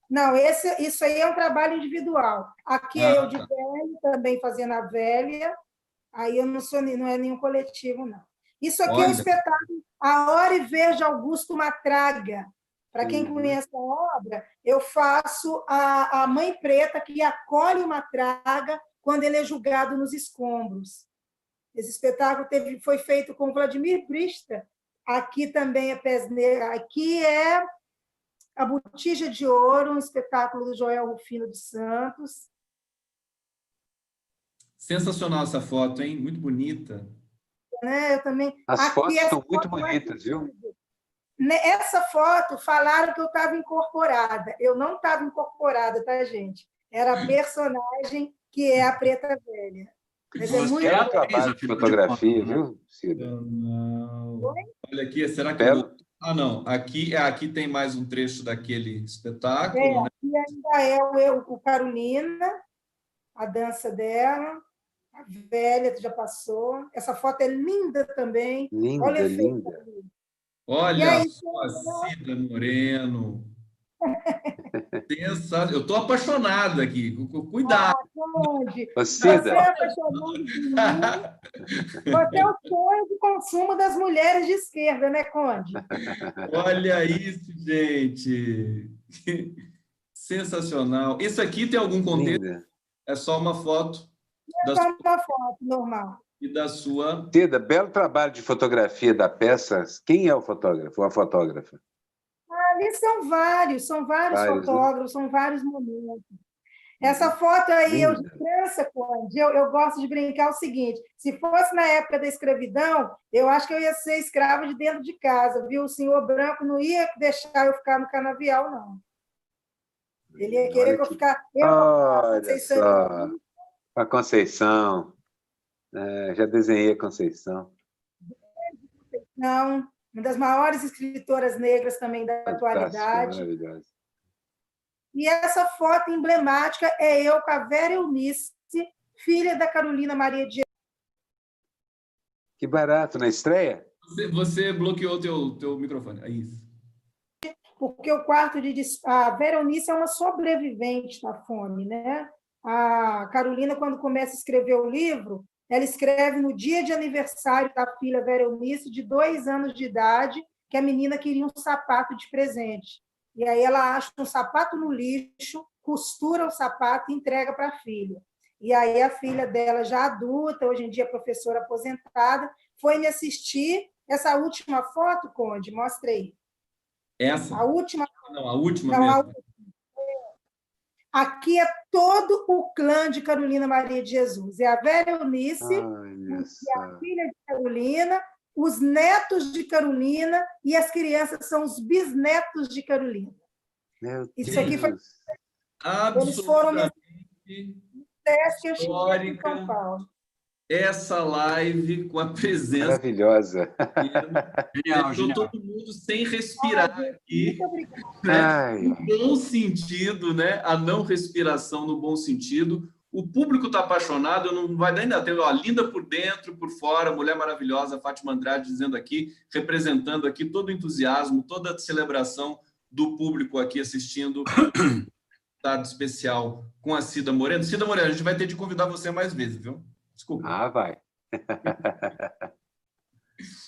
Não, isso aí é um trabalho individual. Aqui é eu de velho, também fazendo a velha. Aí eu não é nenhum coletivo, não. Isso aqui é um espetáculo A Hora e Verde Augusto Matraga. Para quem conhece a obra, eu faço a mãe preta que acolhe o Matraga quando ele é julgado nos escombros. Esse espetáculo foi feito com Vladimir Brista. Aqui também é Pés Negros. Aqui é A Botija de Ouro, um espetáculo do Joel Rufino dos Santos. Sensacional essa foto, hein? Muito bonita. Eu também. As fotos estão muito bonitas, viu? Essa foto falaram que eu estava incorporada. Eu não estava incorporada, tá, gente? Era a personagem que é a Preta Velha. Mas é muito bom trabalho de fotografia, viu, Cida? Olha aqui, será que não, aqui tem mais um trecho daquele espetáculo, né? Aqui ainda é o Carolina, a dança dela, a velha que já passou. Essa foto é linda também. Linda, olha linda. Olha só, Cida Moreno. Eu estou apaixonado aqui. Cuidado. Cida. Você é apaixonado de mim. Você é o sonho de consumo das mulheres de esquerda, né, Conde? Olha isso, gente. Sensacional. Isso aqui tem algum contexto? Linda. É só uma foto? É só uma foto normal. E da sua... Cida, belo trabalho de fotografia da peça. Quem é o fotógrafo ou a fotógrafa? Ali são vários fotógrafos, né? São vários momentos. Essa foto aí, eu de criança, Conde, eu gosto de brincar o seguinte: se fosse na época da escravidão, eu acho que eu ia ser escrava de dentro de casa, viu? O senhor branco não ia deixar eu ficar no canavial, não. Ele ia querer que eu ficasse... Olha só, a Conceição. Já desenhei a Conceição. Não, uma das maiores escritoras negras também da atualidade. Maravilhosa. E essa foto emblemática é eu com a Vera Eunice, filha da Carolina Maria de Jesus. Que barato, na estreia? Você bloqueou o teu microfone, é isso. Porque o quarto de... A Vera Eunice é uma sobrevivente da fome, né? A Carolina, quando começa a escrever o livro, ela escreve no dia de aniversário da filha Vera Eunice, de 2 anos de idade, que a menina queria um sapato de presente. E aí ela acha um sapato no lixo, costura o sapato e entrega para a filha. E aí a filha dela, já adulta, hoje em dia professora aposentada, foi me assistir. Essa última foto, Conde, mostra aí. Essa? A última? Não, a última mesmo. A última. Aqui é todo o clã de Carolina Maria de Jesus. É a Vera Eunice, é a filha de Carolina, os netos de Carolina e as crianças são os bisnetos de Carolina. Isso aqui foi... Eles foram nesse teste que eu cheguei em São Paulo. Essa live com a presença... Maravilhosa. Deixou todo mundo sem respirar aqui. Muito obrigada. No bom sentido, né? A não respiração no bom sentido. O público está apaixonado, não vai dar ainda ter, linda por dentro, por fora, mulher maravilhosa, Fátima Andrade dizendo aqui, representando aqui todo o entusiasmo, toda a celebração do público aqui assistindo tarde especial com a Cida Moreno. Cida Moreno, a gente vai ter de convidar você mais vezes, viu? Desculpa. Vai.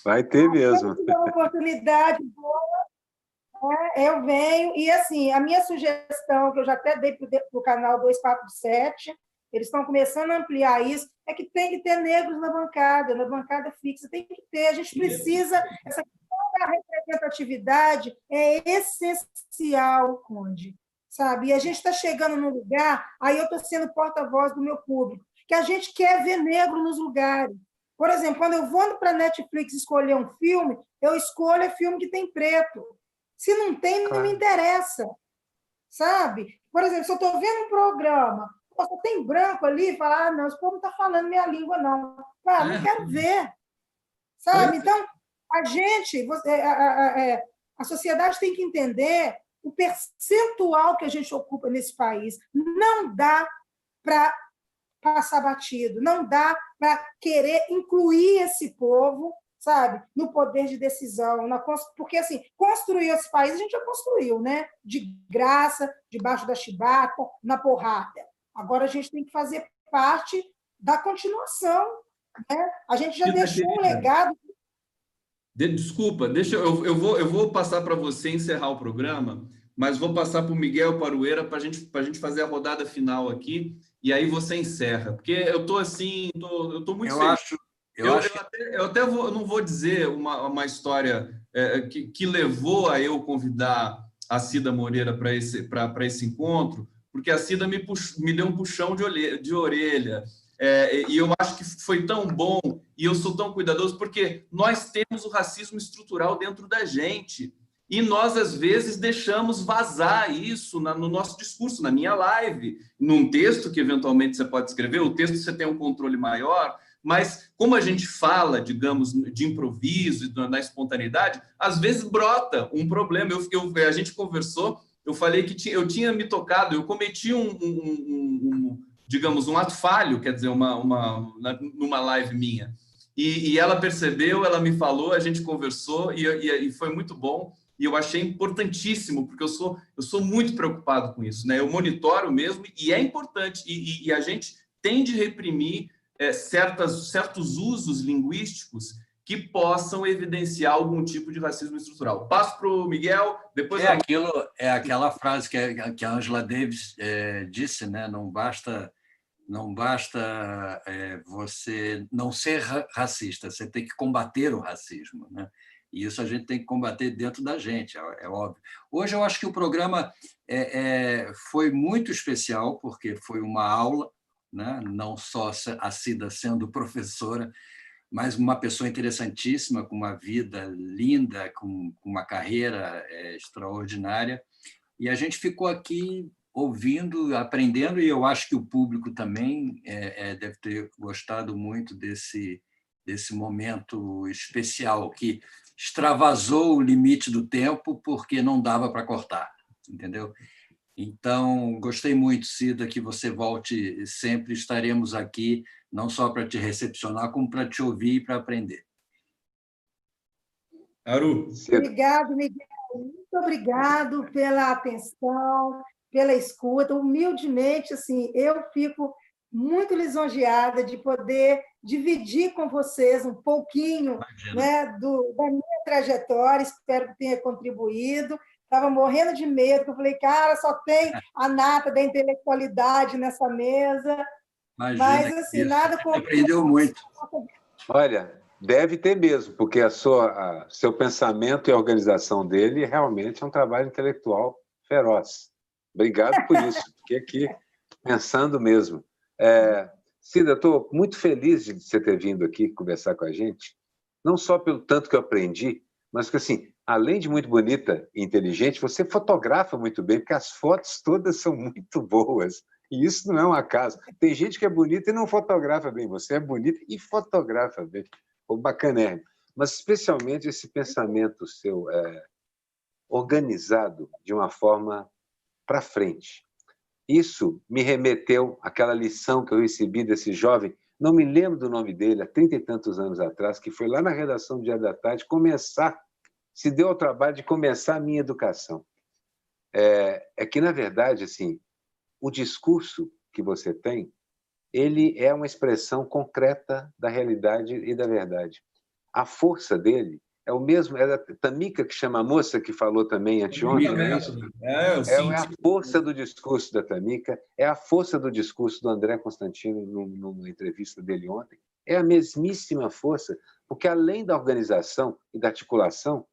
Vai ter mesmo. Se uma oportunidade boa, eu venho. E, assim, a minha sugestão, que eu já até dei para o canal 247, eles estão começando a ampliar isso, é que tem que ter negros na bancada fixa, tem que ter. A gente precisa... Essa questão da representatividade é essencial, Conde, sabe? E a gente está chegando num lugar, aí eu estou sendo porta-voz do meu público, que a gente quer ver negro nos lugares. Por exemplo, quando eu vou para a Netflix escolher um filme, eu escolho filme que tem preto. Se não tem, não me interessa. Sabe? Por exemplo, se eu estou vendo um programa Só tem branco ali e fala, não, esse povo não está falando minha língua, não. Ah, não quero ver. Sabe? Então, a gente, a sociedade tem que entender o percentual que a gente ocupa nesse país. Não dá para passar batido, não dá para querer incluir esse povo, sabe, no poder de decisão, porque assim, construir esse país a gente já construiu, né? De graça, debaixo da chibata, na porrada. Agora a gente tem que fazer parte da continuação, né? A gente já deixou um legado. Desculpa, eu vou passar para você encerrar o programa, mas vou passar para o Miguel Paruera para a gente fazer a rodada final aqui, e aí você encerra, porque eu estou assim, eu estou muito feliz. Eu até não vou dizer uma história que levou a eu convidar a Cida Moreira para esse encontro, porque a Cida me deu um puxão de orelha. E eu acho que foi tão bom, e eu sou tão cuidadoso, porque nós temos o racismo estrutural dentro da gente, e nós, às vezes, deixamos vazar isso no nosso discurso, na minha live, num texto que, eventualmente, você pode escrever, o texto você tem um controle maior, mas como a gente fala, digamos, de improviso, na espontaneidade, às vezes brota um problema. A gente conversou, eu falei que eu tinha me tocado, eu cometi digamos, um ato falho, quer dizer, numa live minha. E ela percebeu, ela me falou, a gente conversou e foi muito bom. E eu achei importantíssimo, porque eu sou muito preocupado com isso, né? Eu monitoro mesmo e é importante. E a gente tem de reprimir certos usos linguísticos que possam evidenciar algum tipo de racismo estrutural. Passo para o Miguel, depois... É aquela frase que a Angela Davis disse, né? Não basta você não ser racista, você tem que combater o racismo, né? E isso a gente tem que combater dentro da gente, é óbvio. Hoje eu acho que o programa foi muito especial, porque foi uma aula, né? Não só a Cida sendo professora, mas uma pessoa interessantíssima, com uma vida linda, com uma carreira extraordinária. E a gente ficou aqui ouvindo, aprendendo, e eu acho que o público também deve ter gostado muito desse momento especial, que extravasou o limite do tempo porque não dava para cortar, entendeu? Então, gostei muito, Cida, que você volte sempre. Estaremos aqui não só para te recepcionar, como para te ouvir e para aprender. Aru. Obrigado, Miguel. Muito obrigado pela atenção, pela escuta. Humildemente, assim, eu fico muito lisonjeada de poder dividir com vocês um pouquinho, né, da minha trajetória. Espero que tenha contribuído. Estava morrendo de medo, porque eu falei, cara, só tem a nata da intelectualidade nessa mesa. Imagina, mas, assim, nada como... Aprendeu muito. Olha, deve ter mesmo, porque seu pensamento e a organização dele realmente é um trabalho intelectual feroz. Obrigado por isso, fiquei aqui pensando mesmo. Cida, estou muito feliz de você ter vindo aqui conversar com a gente, não só pelo tanto que eu aprendi, mas que, assim, além de muito bonita e inteligente, você fotografa muito bem, porque as fotos todas são muito boas. E isso não é um acaso. Tem gente que é bonita e não fotografa bem. Você é bonita e fotografa bem. Bacanérrimo. Mas, especialmente, esse pensamento seu organizado de uma forma para frente. Isso me remeteu àquela lição que eu recebi desse jovem, não me lembro do nome dele, há 30 e tantos anos atrás, que foi lá na redação do Diário da Tarde se deu ao trabalho de começar a minha educação. Que, na verdade, assim, o discurso que você tem, ele é uma expressão concreta da realidade e da verdade. A força dele é o mesmo, é a Tamika que chama a moça que falou também anteontem, não é isso? É a força do discurso da Tamika, é a força do discurso do André Constantino numa entrevista dele ontem, é a mesmíssima força, porque além da organização e da articulação,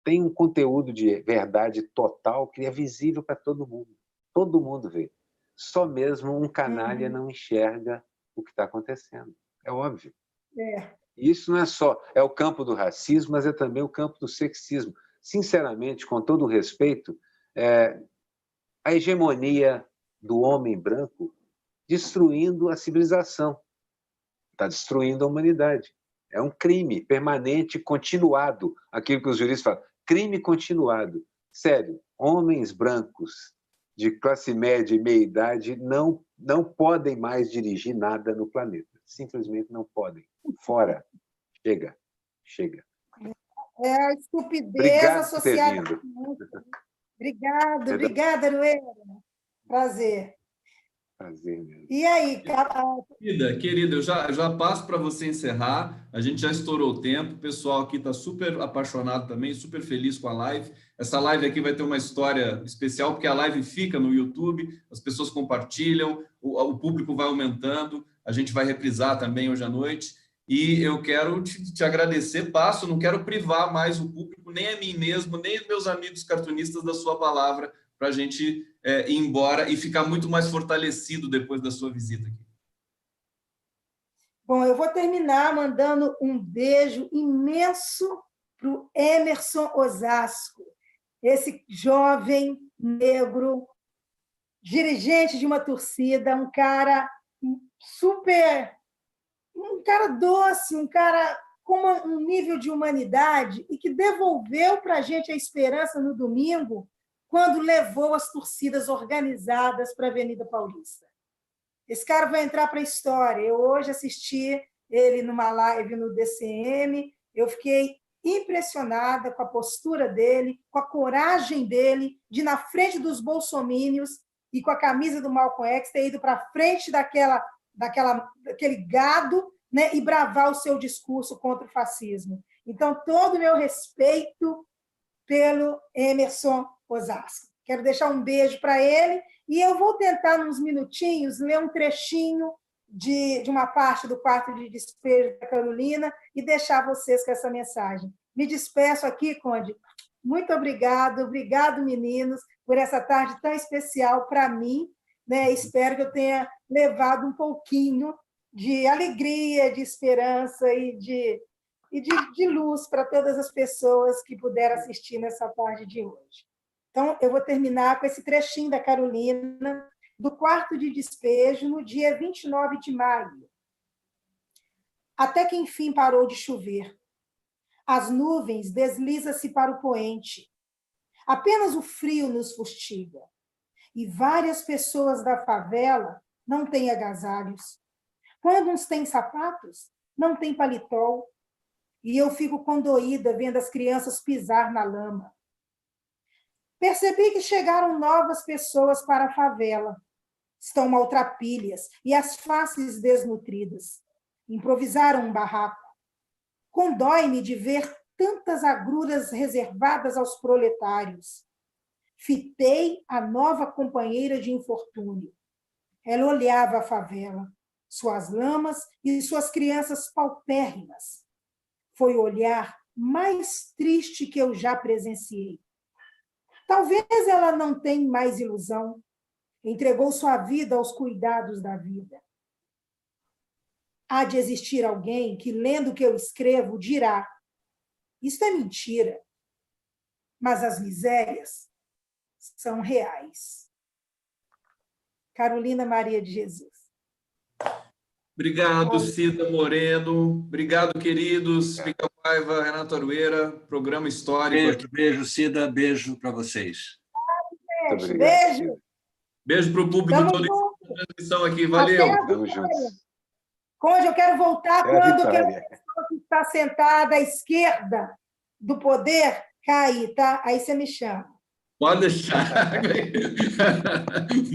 tem um conteúdo de verdade total que é visível para todo mundo vê. Só mesmo um canalha não enxerga o que está acontecendo. É óbvio. Isso não é só o campo do racismo, mas é também o campo do sexismo. Sinceramente, com todo o respeito, a hegemonia do homem branco destruindo a civilização, está destruindo a humanidade. É um crime permanente, continuado, aquilo que os juristas falam, crime continuado. Sério, homens brancos de classe média e meia-idade não podem mais dirigir nada no planeta. Simplesmente não podem. Fora. Chega. Chega. É a estupidez Obrigado por ter associada. vindo. Obrigada, Arueira. Prazer. Prazer mesmo. E aí, Querida, eu já passo para você encerrar. A gente já estourou o tempo. O pessoal aqui está super apaixonado também, super feliz com a live. Essa live aqui vai ter uma história especial, porque a live fica no YouTube, as pessoas compartilham, o público vai aumentando. A gente vai reprisar também hoje à noite. E eu quero te agradecer, não quero privar mais o público, nem a mim mesmo, nem os meus amigos cartunistas da sua palavra, para a gente ir embora e ficar muito mais fortalecido depois da sua visita aqui. Bom, eu vou terminar mandando um beijo imenso para o Emerson Osasco, esse jovem negro, dirigente de uma torcida, um cara doce, um cara com um nível de humanidade e que devolveu para a gente a esperança no domingo, quando levou as torcidas organizadas para a Avenida Paulista. Esse cara vai entrar para a história. Eu hoje assisti ele numa live no DCM, eu fiquei impressionada com a postura dele, com a coragem dele de, na frente dos bolsomínios e com a camisa do Malcolm X, ter ido para frente daquele gado, né, e bravar o seu discurso contra o fascismo. Então, todo o meu respeito pelo Emerson Osasco. Quero deixar um beijo para ele e eu vou tentar, nos minutinhos, ler um trechinho de uma parte do quarto de despejo da Carolina e deixar vocês com essa mensagem. Me despeço aqui, Conde. Muito obrigado, meninos, por essa tarde tão especial para mim, né? Espero que eu tenha levado um pouquinho de alegria, de esperança e de luz para todas as pessoas que puderam assistir nessa tarde de hoje. Então, eu vou terminar com esse trechinho da Carolina, do quarto de despejo, no dia 29 de maio. Até que, enfim, parou de chover. As nuvens deslizam-se para o poente. Apenas o frio nos fustiga. E várias pessoas da favela não têm agasalhos. Quando uns têm sapatos, não têm paletó. E eu fico condoída vendo as crianças pisar na lama. Percebi que chegaram novas pessoas para a favela. Estão maltrapilhas e as faces desnutridas. Improvisaram um barraco. Condói-me de ver tantas agruras reservadas aos proletários. Fitei a nova companheira de infortúnio. Ela olhava a favela, suas lamas e suas crianças paupérrimas. Foi o olhar mais triste que eu já presenciei. Talvez ela não tenha mais ilusão. Entregou sua vida aos cuidados da vida. Há de existir alguém que, lendo o que eu escrevo, dirá: isto é mentira. Mas as misérias são reais. Carolina Maria de Jesus. Obrigado, Cida Moreno. Obrigado, queridos. Miguel Paiva, Renato Arueira, programa histórico. Beijo, Cida. Beijo para vocês. Beijo. Beijo para o público todo da transmissão aqui. Valeu. Tamo juntos. Conde, eu quero voltar quando aquela pessoa que está sentada à esquerda do poder cair, tá? Aí você me chama. Pode deixar.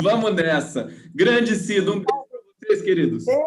Vamos nessa. Grande Cida, um beijo para vocês, queridos. Beijo.